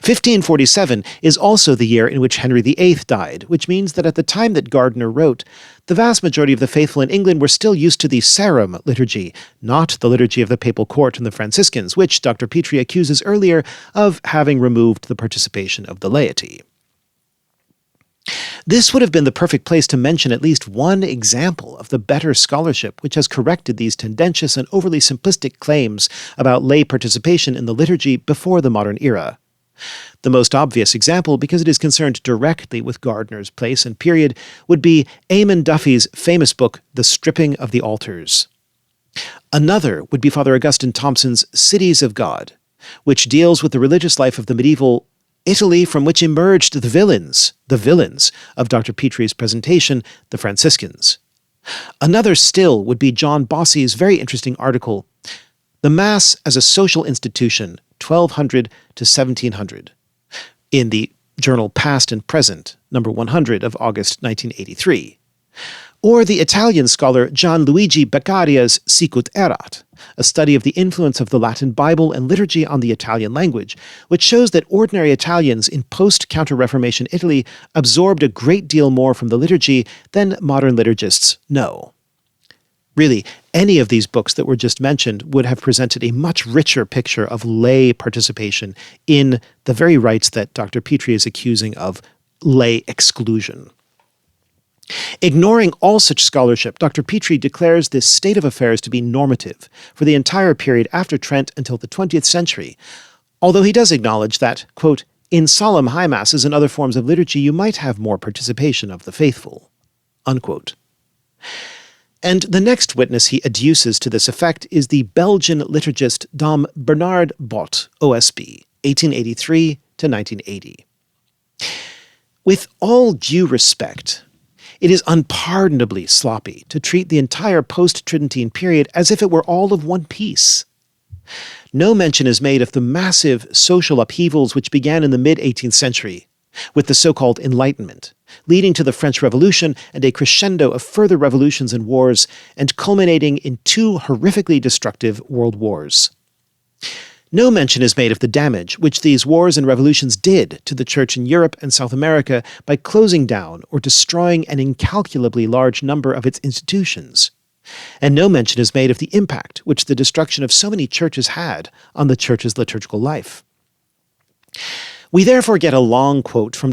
1547 is also the year in which Henry VIII died, which means that at the time that Gardiner wrote, the vast majority of the faithful in England were still used to the Sarum liturgy, not the liturgy of the Papal Court and the Franciscans, which Dr. Pitre accuses earlier of having removed the participation of the laity. This would have been the perfect place to mention at least one example of the better scholarship which has corrected these tendentious and overly simplistic claims about lay participation in the liturgy before the modern era. The most obvious example, because it is concerned directly with Gardiner's place and period, would be Eamon Duffy's famous book, The Stripping of the Altars. Another would be Father Augustine Thompson's Cities of God, which deals with the religious life of the medieval Italy from which emerged the villains of Dr. Pitre's presentation, the Franciscans. Another still would be John Bossie's very interesting article, The Mass as a Social Institution, 1200 to 1700, in the journal Past and Present, number 100 of August 1983. Or the Italian scholar Gianluigi Beccaria's Sicut Erat, a study of the influence of the Latin Bible and liturgy on the Italian language, which shows that ordinary Italians in post-Counter-Reformation Italy absorbed a great deal more from the liturgy than modern liturgists know. Really, any of these books that were just mentioned would have presented a much richer picture of lay participation in the very rites that Dr. Pitre is accusing of lay exclusion. Ignoring all such scholarship, Dr. Pitre declares this state of affairs to be normative for the entire period after Trent until the 20th century, although he does acknowledge that, quote, in solemn high masses and other forms of liturgy you might have more participation of the faithful, unquote. And the next witness he adduces to this effect is the Belgian liturgist Dom Bernard Bot, OSB, 1883 to 1980. With all due respect, it is unpardonably sloppy to treat the entire post-Tridentine period as if it were all of one piece. No mention is made of the massive social upheavals which began in the mid-18th century, with the so-called Enlightenment, leading to the French Revolution and a crescendo of further revolutions and wars, and culminating in two horrifically destructive world wars. No mention is made of the damage which these wars and revolutions did to the Church in Europe and South America by closing down or destroying an incalculably large number of its institutions. And no mention is made of the impact which the destruction of so many churches had on the Church's liturgical life. We therefore get a long quote from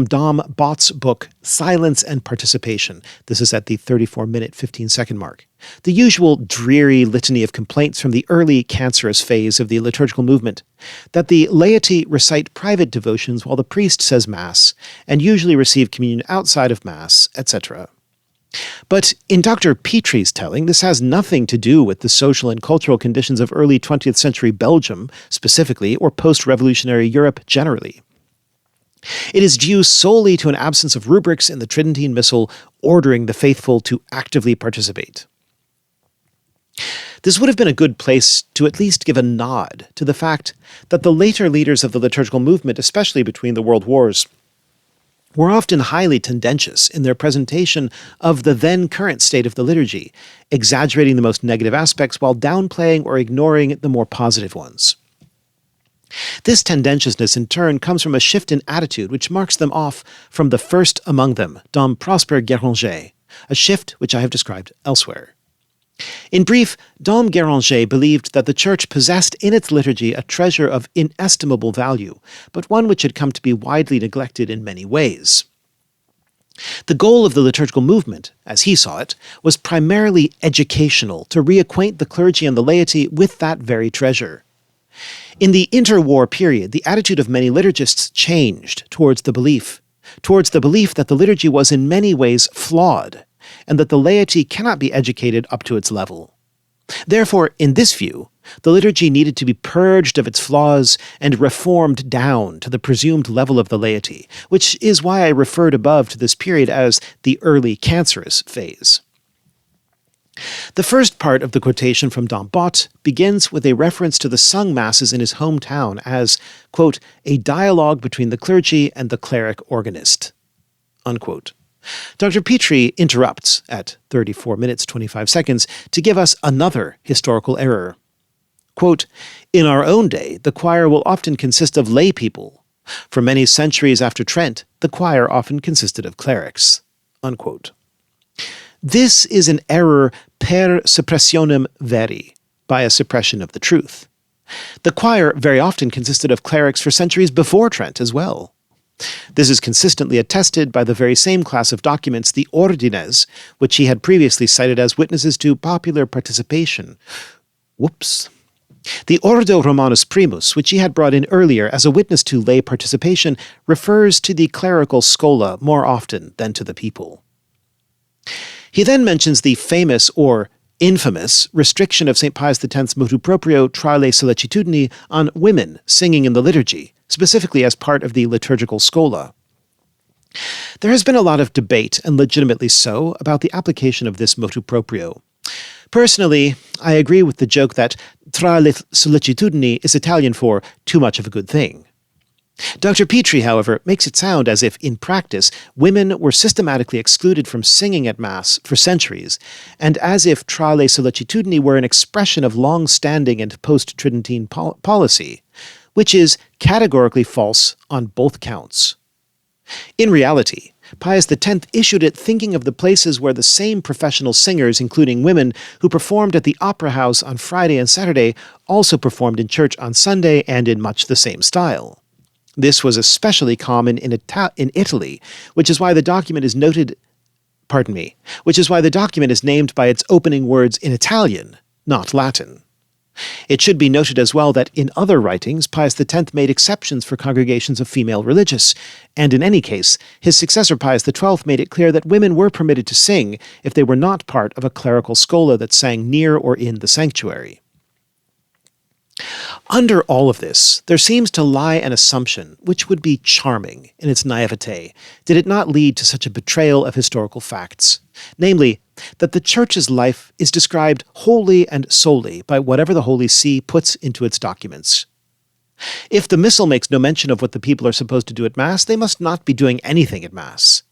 Dom Bott's book, Silence and Participation. This is at the 34-minute, 15-second mark. The usual dreary litany of complaints from the early cancerous phase of the liturgical movement, that the laity recite private devotions while the priest says Mass, and usually receive communion outside of Mass, etc. But in Dr. Pitre's telling, this has nothing to do with the social and cultural conditions of early 20th century Belgium, specifically, or post-revolutionary Europe generally. It is due solely to an absence of rubrics in the Tridentine Missal ordering the faithful to actively participate. This would have been a good place to at least give a nod to the fact that the later leaders of the liturgical movement, especially between the world wars, were often highly tendentious in their presentation of the then current state of the liturgy, exaggerating the most negative aspects while downplaying or ignoring the more positive ones. This tendentiousness in turn comes from a shift in attitude which marks them off from the first among them, Dom Prosper Guéranger, a shift which I have described elsewhere. In brief, Dom Guéranger believed that the Church possessed in its liturgy a treasure of inestimable value, but one which had come to be widely neglected in many ways. The goal of the liturgical movement, as he saw it, was primarily educational, to reacquaint the clergy and the laity with that very treasure. In the interwar period, the attitude of many liturgists changed towards the belief that the liturgy was in many ways flawed, and that the laity cannot be educated up to its level. Therefore, in this view, the liturgy needed to be purged of its flaws and reformed down to the presumed level of the laity, which is why I referred above to this period as the early cancerous phase. The first part of the quotation from Dom Bott begins with a reference to the sung masses in his hometown as, quote, a dialogue between the clergy and the cleric organist, unquote. Dr. Pitre interrupts at 34 minutes 25 seconds to give us another historical error. Quote, in our own day, the choir will often consist of lay people. For many centuries after Trent, the choir often consisted of clerics, unquote. This is an error per suppressionem veri, by a suppression of the truth. The choir very often consisted of clerics for centuries before Trent as well. This is consistently attested by the very same class of documents, the Ordines, which he had previously cited as witnesses to popular participation. The Ordo Romanus Primus, which he had brought in earlier as a witness to lay participation, refers to the clerical schola more often than to the people. He then mentions the famous or infamous restriction of St. Pius X's motu proprio tra le sollecitudini on women singing in the liturgy, specifically as part of the liturgical schola. There has been a lot of debate, and legitimately so, about the application of this motu proprio. Personally, I agree with the joke that tra le sollecitudini is Italian for too much of a good thing. Dr. Pitre, however, makes it sound as if, in practice, women were systematically excluded from singing at Mass for centuries, and as if tra le sollecitudini were an expression of long-standing and post-Tridentine policy, which is categorically false on both counts. In reality, Pius X issued it thinking of the places where the same professional singers, including women, who performed at the Opera House on Friday and Saturday, also performed in church on Sunday and in much the same style. This was especially common in Italy, which is why the document is noted which is why the document is named by its opening words in Italian, not Latin. It should be noted as well that in other writings, Pius X made exceptions for congregations of female religious, and in any case, his successor Pius XII made it clear that women were permitted to sing if they were not part of a clerical schola that sang near or in the sanctuary. Under all of this, there seems to lie an assumption which would be charming in its naivete, did it not lead to such a betrayal of historical facts, namely, that the Church's life is described wholly and solely by whatever the Holy See puts into its documents. If the Missal makes no mention of what the people are supposed to do at Mass, they must not be doing anything at Mass.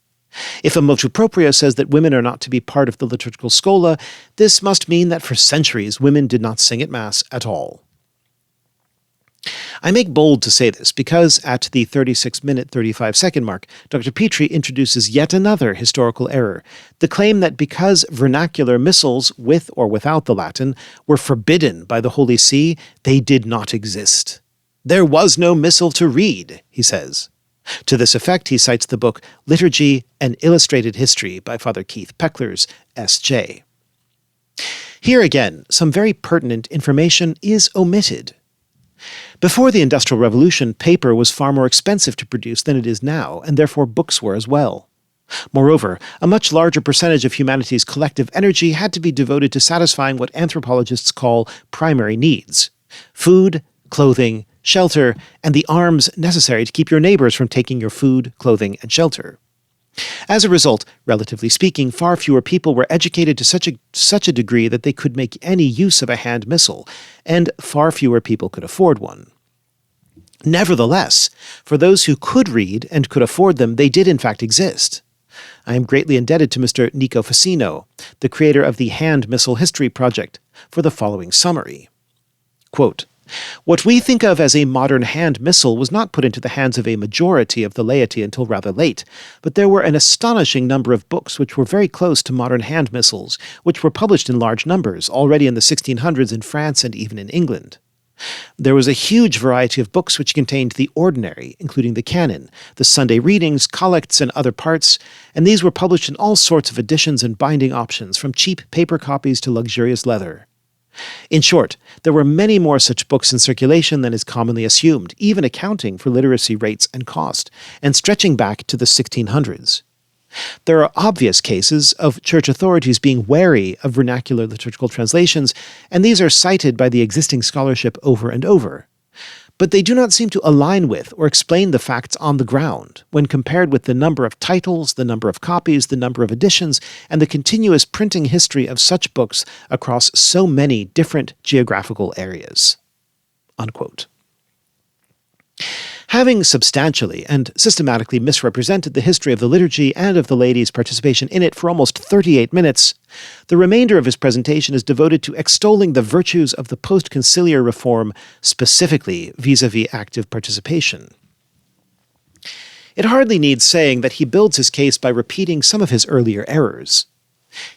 If a motu proprio says that women are not to be part of the liturgical schola, this must mean that for centuries women did not sing at Mass at all. I make bold to say this because at the 36-minute, 35-second mark, Dr. Pitre introduces yet another historical error, the claim that because vernacular missals, with or without the Latin, were forbidden by the Holy See, they did not exist. There was no missal to read, he says. To this effect, he cites the book Liturgy, An Illustrated History by Father Keith Pecklers, S.J. Here again, some very pertinent information is omitted. Before the Industrial Revolution, paper was far more expensive to produce than it is now, and therefore books were as well. Moreover, a much larger percentage of humanity's collective energy had to be devoted to satisfying what anthropologists call primary needs: food, clothing, shelter, and the arms necessary to keep your neighbors from taking your food, clothing, and shelter. As a result, relatively speaking, far fewer people were educated to such a degree that they could make any use of a hand missal, and far fewer people could afford one. Nevertheless, for those who could read and could afford them, they did in fact exist. I am greatly indebted to Mr. Nico Facino, the creator of the Hand Missal History Project, for the following summary. Quote, "What we think of as a modern hand missal was not put into the hands of a majority of the laity until rather late, but there were an astonishing number of books which were very close to modern hand missals, which were published in large numbers, already in the 1600s in France and even in England. There was a huge variety of books which contained the ordinary, including the canon, the Sunday readings, collects, and other parts, and these were published in all sorts of editions and binding options, from cheap paper copies to luxurious leather. In short, there were many more such books in circulation than is commonly assumed, even accounting for literacy rates and cost, and stretching back to the 1600s. There are obvious cases of church authorities being wary of vernacular liturgical translations, and these are cited by the existing scholarship over and over. But they do not seem to align with or explain the facts on the ground when compared with the number of titles, the number of copies, the number of editions, and the continuous printing history of such books across so many different geographical areas." Unquote. Having substantially and systematically misrepresented the history of the liturgy and of the lady's participation in it for almost 38 minutes, the remainder of his presentation is devoted to extolling the virtues of the post-conciliar reform, specifically vis-à-vis active participation. It hardly needs saying that he builds his case by repeating some of his earlier errors.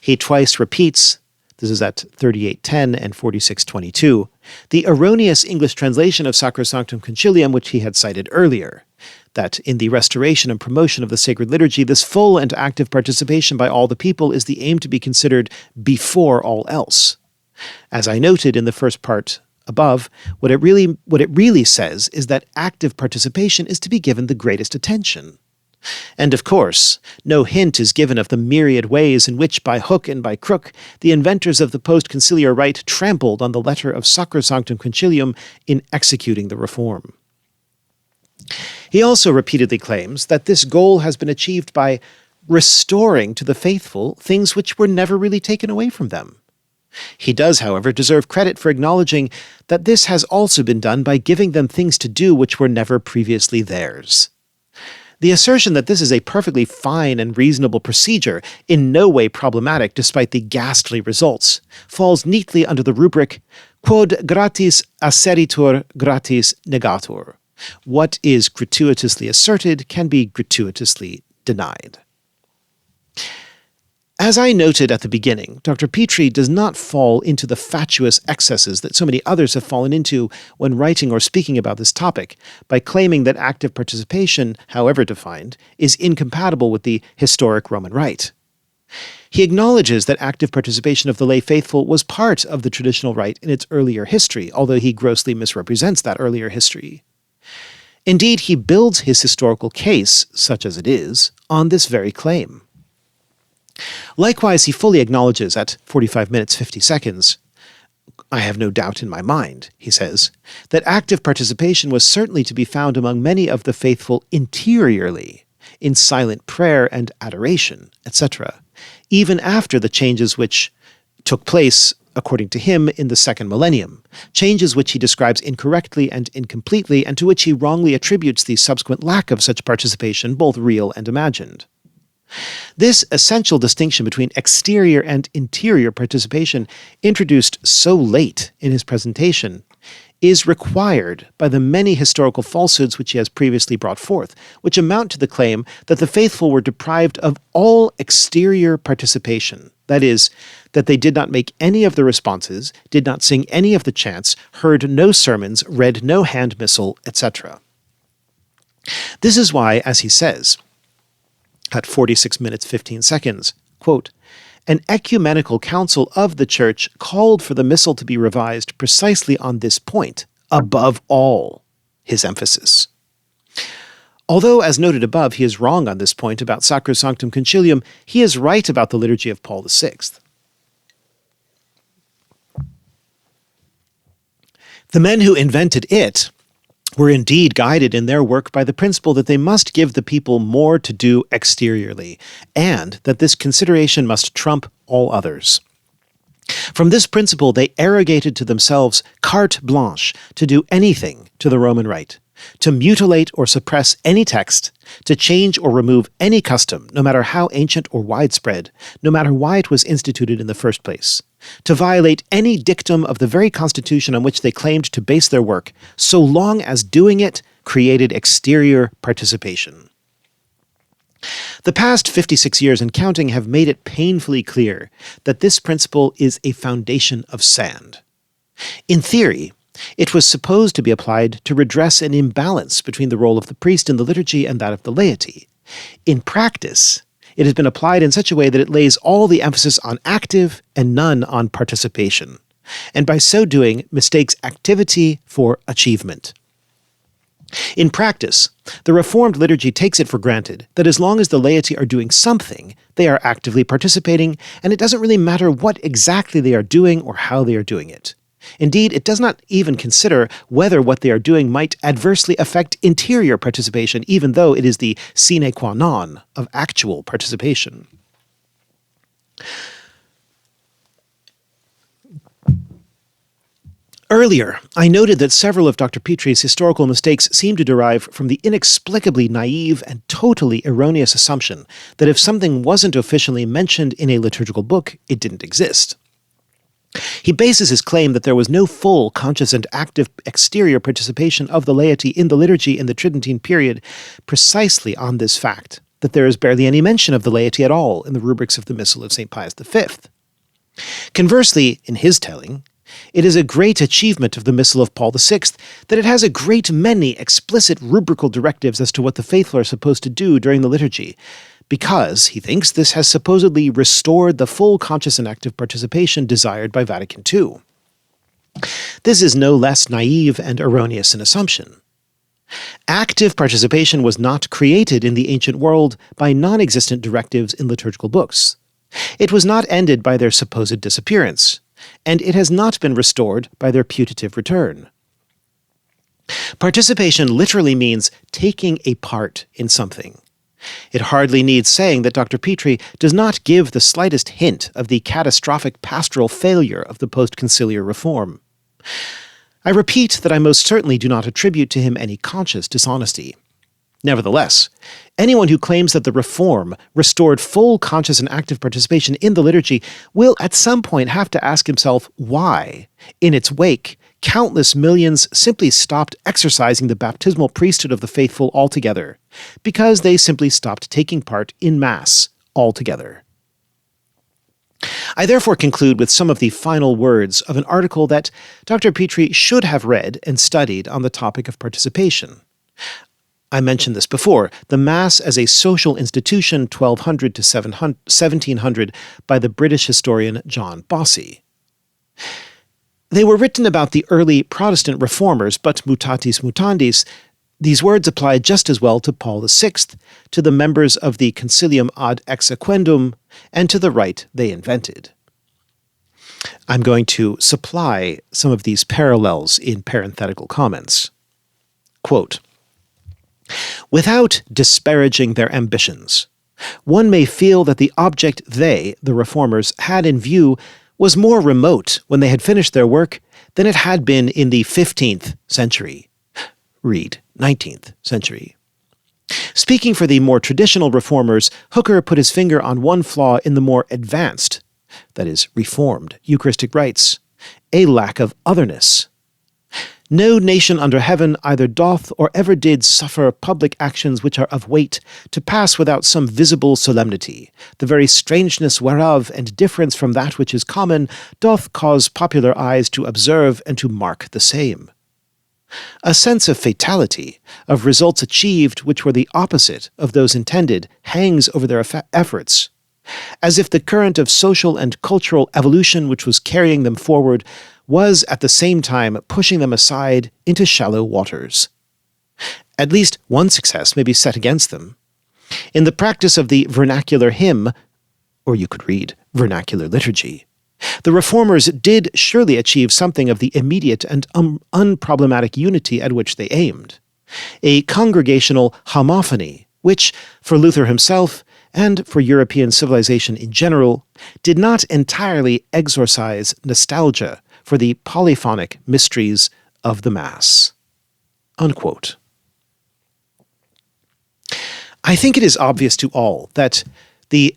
He twice repeats, this is at 3810 and 4622, the erroneous English translation of Sacrosanctum Concilium which he had cited earlier, that in the restoration and promotion of the sacred liturgy, this full and active participation by all the people is the aim to be considered before all else. As I noted in the first part above, what it really says is that active participation is to be given the greatest attention. And of course, no hint is given of the myriad ways in which, by hook and by crook, the inventors of the post-conciliar rite trampled on the letter of Sacrosanctum Concilium in executing the reform. He also repeatedly claims that this goal has been achieved by restoring to the faithful things which were never really taken away from them. He does, however, deserve credit for acknowledging that this has also been done by giving them things to do which were never previously theirs. The assertion that this is a perfectly fine and reasonable procedure, in no way problematic despite the ghastly results, falls neatly under the rubric quod gratis asseritur gratis negatur. What is gratuitously asserted can be gratuitously denied. As I noted at the beginning, Dr. Pitre does not fall into the fatuous excesses that so many others have fallen into when writing or speaking about this topic, by claiming that active participation, however defined, is incompatible with the historic Roman rite. He acknowledges that active participation of the lay faithful was part of the traditional rite in its earlier history, although he grossly misrepresents that earlier history. Indeed, he builds his historical case, such as it is, on this very claim. Likewise, he fully acknowledges at 45 minutes 50 seconds, "I have no doubt in my mind," he says, "that active participation was certainly to be found among many of the faithful interiorly, in silent prayer and adoration, etc., even after the changes which took place, according to him, in the second millennium, changes which he describes incorrectly and incompletely, and to which he wrongly attributes the subsequent lack of such participation, both real and imagined." This essential distinction between exterior and interior participation, introduced so late in his presentation, is required by the many historical falsehoods which he has previously brought forth, which amount to the claim that the faithful were deprived of all exterior participation, that is, that they did not make any of the responses, did not sing any of the chants, heard no sermons, read no hand missal, etc. This is why, as he says, at 46 minutes 15 seconds, quote, "An ecumenical council of the Church called for the Missal to be revised precisely on this point, above all," his emphasis. Although, as noted above, he is wrong on this point about Sacrosanctum Concilium, he is right about the liturgy of Paul VI. The men who invented it were indeed guided in their work by the principle that they must give the people more to do exteriorly, and that this consideration must trump all others. From this principle, they arrogated to themselves carte blanche to do anything to the Roman rite, to mutilate or suppress any text, to change or remove any custom, no matter how ancient or widespread, no matter why it was instituted in the first place, to violate any dictum of the very constitution on which they claimed to base their work, so long as doing it created exterior participation. The past 56 years and counting have made it painfully clear that this principle is a foundation of sand. In theory, it was supposed to be applied to redress an imbalance between the role of the priest in the liturgy and that of the laity. In practice, it has been applied in such a way that it lays all the emphasis on active and none on participation, and by so doing mistakes activity for achievement. In practice, the Reformed liturgy takes it for granted that as long as the laity are doing something, they are actively participating, and it doesn't really matter what exactly they are doing or how they are doing it. Indeed, it does not even consider whether what they are doing might adversely affect interior participation, even though it is the sine qua non of actual participation. Earlier, I noted that several of Dr. Pitre's historical mistakes seem to derive from the inexplicably naive and totally erroneous assumption that if something wasn't officially mentioned in a liturgical book, it didn't exist. He bases his claim that there was no full, conscious, and active exterior participation of the laity in the liturgy in the Tridentine period precisely on this fact, that there is barely any mention of the laity at all in the rubrics of the Missal of St. Pius V. Conversely, in his telling, it is a great achievement of the Missal of Paul VI that it has a great many explicit rubrical directives as to what the faithful are supposed to do during the liturgy, because, he thinks, this has supposedly restored the full conscious and active participation desired by Vatican II. This is no less naive and erroneous an assumption. Active participation was not created in the ancient world by non-existent directives in liturgical books. It was not ended by their supposed disappearance, and it has not been restored by their putative return. Participation literally means taking a part in something. It hardly needs saying that Dr. Pitre does not give the slightest hint of the catastrophic pastoral failure of the post-conciliar reform. I repeat that I most certainly do not attribute to him any conscious dishonesty. Nevertheless, anyone who claims that the reform restored full conscious and active participation in the liturgy will at some point have to ask himself why, in its wake, countless millions simply stopped exercising the baptismal priesthood of the faithful altogether, because they simply stopped taking part in Mass altogether. I therefore conclude with some of the final words of an article that Dr. Pitre should have read and studied on the topic of participation. I mentioned this before, the Mass as a social institution 1200 to 1700 by the British historian John Bossy. They were written about the early Protestant reformers, but mutatis mutandis, these words apply just as well to Paul VI, to the members of the Concilium ad exequendum, and to the rite they invented. I'm going to supply some of these parallels in parenthetical comments. Quote, "Without disparaging their ambitions, one may feel that the object they, the reformers, had in view was more remote when they had finished their work than it had been in the 15th century. Read 19th century. Speaking for the more traditional reformers, Hooker put his finger on one flaw in the more advanced, that is, reformed, Eucharistic rites, a lack of otherness. No nation under heaven either doth or ever did suffer public actions which are of weight to pass without some visible solemnity, the very strangeness whereof and difference from that which is common doth cause popular eyes to observe and to mark the same. A sense of fatality, of results achieved which were the opposite of those intended, hangs over their efforts, as if the current of social and cultural evolution which was carrying them forward was at the same time pushing them aside into shallow waters. At least one success may be set against them. In the practice of the vernacular hymn, or you could read vernacular liturgy, the reformers did surely achieve something of the immediate and unproblematic unity at which they aimed, a congregational homophony, which, for Luther himself, and for European civilization in general, did not entirely exorcise nostalgia for the polyphonic mysteries of the Mass." Unquote. I think it is obvious to all that the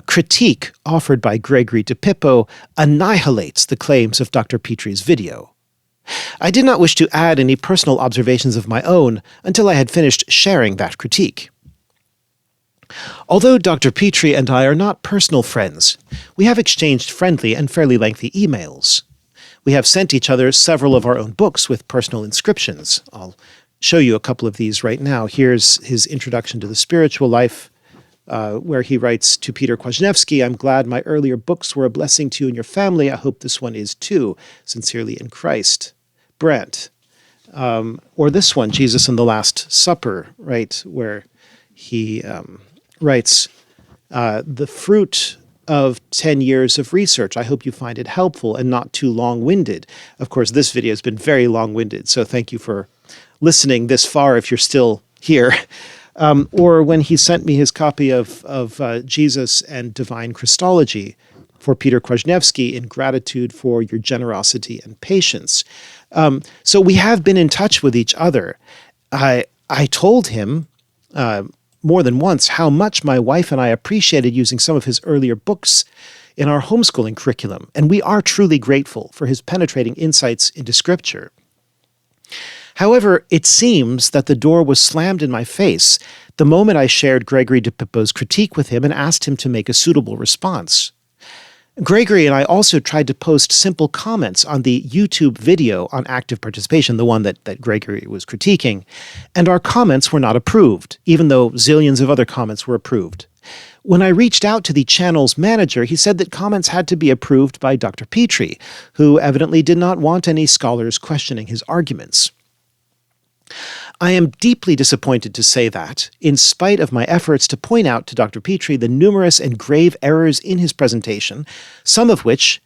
critique offered by Gregory DiPippo annihilates the claims of Dr. Pitre's video. I did not wish to add any personal observations of my own until I had finished sharing that critique. Although Dr. Pitre and I are not personal friends, we have exchanged friendly and fairly lengthy emails. We have sent each other several of our own books with personal inscriptions. I'll show you a couple of these right now. Here's his Introduction to the Spiritual Life, where he writes to Peter Kwasniewski, "I'm glad my earlier books were a blessing to you and your family. I hope this one is too. Sincerely in Christ. Brant." Or this one, Jesus and the Last Supper, right, where he writes, "The fruit of 10 years of research. I hope you find it helpful and not too long-winded." Of course, this video has been very long-winded, so thank you for listening this far if you're still here. Or when he sent me his copy of Jesus and Divine Christology for Peter Kwasniewski, "in gratitude for your generosity and patience." So we have been in touch with each other. I told him more than once how much my wife and I appreciated using some of his earlier books in our homeschooling curriculum, and we are truly grateful for his penetrating insights into Scripture. However, it seems that the door was slammed in my face the moment I shared Gregory DiPippo's critique with him and asked him to make a suitable response. Gregory and I also tried to post simple comments on the YouTube video on active participation, the one that Gregory was critiquing, and our comments were not approved, even though zillions of other comments were approved. When I reached out to the channel's manager, he said that comments had to be approved by Dr. Pitre, who evidently did not want any scholars questioning his arguments. I am deeply disappointed to say that, in spite of my efforts to point out to Dr. Pitre the numerous and grave errors in his presentation, some of which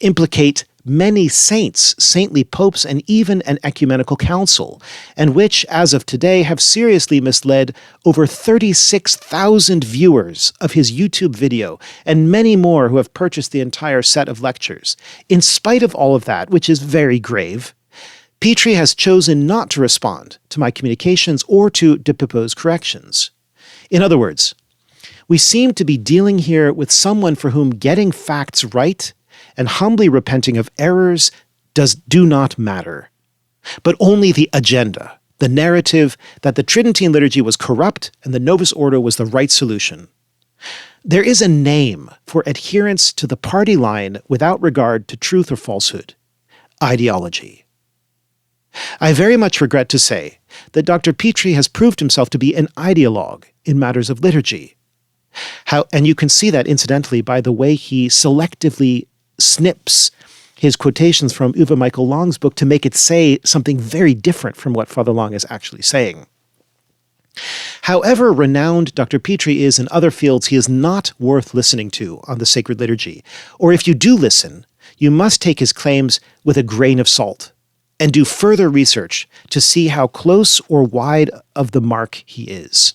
implicate many saints, saintly popes, and even an ecumenical council, and which, as of today, have seriously misled over 36,000 viewers of his YouTube video, and many more who have purchased the entire set of lectures. In spite of all of that, which is very grave, Pitre has chosen not to respond to my communications or to DiPippo's corrections. In other words, we seem to be dealing here with someone for whom getting facts right and humbly repenting of errors do not matter, but only the agenda, the narrative that the Tridentine liturgy was corrupt and the Novus Ordo was the right solution. There is a name for adherence to the party line without regard to truth or falsehood: ideology. I very much regret to say that Dr. Pitre has proved himself to be an ideologue in matters of liturgy. And you can see that, incidentally, by the way he selectively snips his quotations from Uwe Michael Long's book to make it say something very different from what Father Long is actually saying. However renowned Dr. Pitre is in other fields, he is not worth listening to on the sacred liturgy. Or if you do listen, you must take his claims with a grain of salt and do further research to see how close or wide of the mark he is.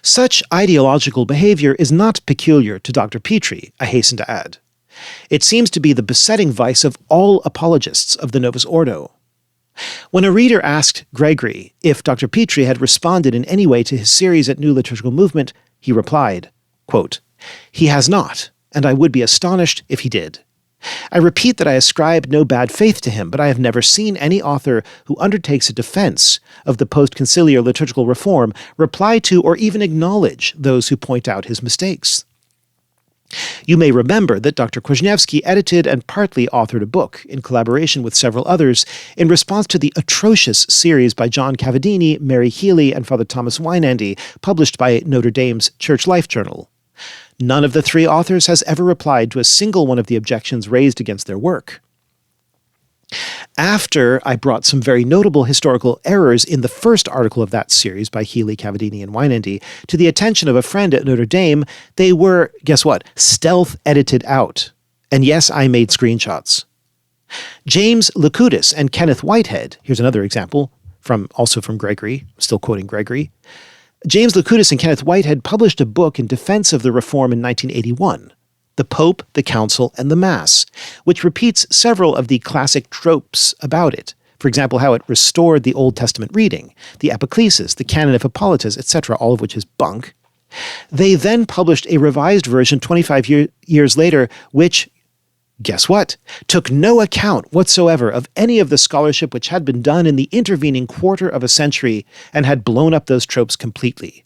Such ideological behavior is not peculiar to Dr. Pitre, I hasten to add. It seems to be the besetting vice of all apologists of the Novus Ordo. When a reader asked Gregory if Dr. Pitre had responded in any way to his series at New Liturgical Movement, he replied, quote, "He has not, and I would be astonished if he did. I repeat that I ascribe no bad faith to him, but I have never seen any author who undertakes a defense of the post-conciliar liturgical reform reply to or even acknowledge those who point out his mistakes." You may remember that Dr. Kwasniewski edited and partly authored a book, in collaboration with several others, in response to the atrocious series by John Cavadini, Mary Healy, and Father Thomas Weinandy, published by Notre Dame's Church Life Journal. None of the three authors has ever replied to a single one of the objections raised against their work. After I brought some very notable historical errors in the first article of that series by Healy, Cavadini, and Weinandy to the attention of a friend at Notre Dame, they were, guess what, stealth-edited out. And yes, I made screenshots. James Likoudis and Kenneth Whitehead, here's another example, also from Gregory, still quoting Gregory. James Likoudis and Kenneth Whitehead published a book in defense of the reform in 1981. The Pope, the Council, and the Mass, which repeats several of the classic tropes about it. For example, how it restored the Old Testament reading, the Epiclesis, the Canon of Hippolytus, etc., all of which is bunk. They then published a revised version 25 years later, which, guess what, took no account whatsoever of any of the scholarship which had been done in the intervening quarter of a century and had blown up those tropes completely.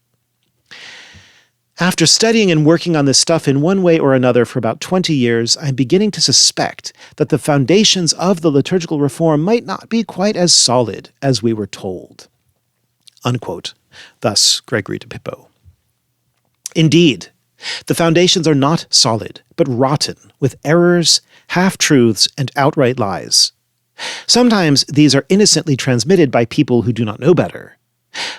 After studying and working on this stuff in one way or another for about 20 years, I'm beginning to suspect that the foundations of the liturgical reform might not be quite as solid as we were told. Unquote. Thus, Gregory DiPippo. Indeed, the foundations are not solid, but rotten, with errors, half-truths, and outright lies. Sometimes these are innocently transmitted by people who do not know better.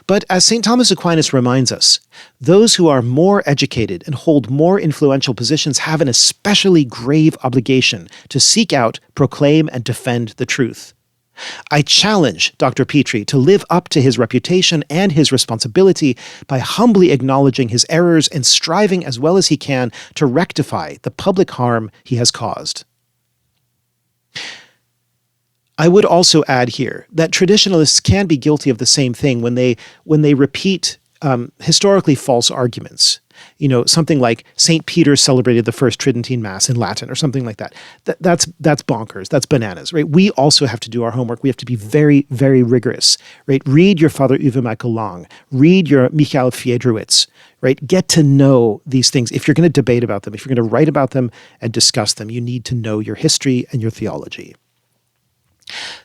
But as St. Thomas Aquinas reminds us, those who are more educated and hold more influential positions have an especially grave obligation to seek out, proclaim, and defend the truth. I challenge Dr. Pitre to live up to his reputation and his responsibility by humbly acknowledging his errors and striving as well as he can to rectify the public harm he has caused. I would also add here that traditionalists can be guilty of the same thing when they repeat historically false arguments. You know, something like St. Peter celebrated the first Tridentine Mass in Latin or something like that. That's bonkers. That's bananas, right? We also have to do our homework. We have to be very, very rigorous, right? Read your Father Uwe Michael Long. Read your Michael Fiedrowitz, right? Get to know these things. If you're going to debate about them, if you're going to write about them and discuss them, you need to know your history and your theology.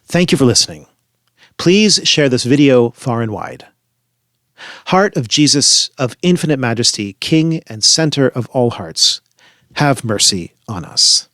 Thank you for listening. Please share this video far and wide. Heart of Jesus, of infinite majesty, King and center of all hearts, have mercy on us.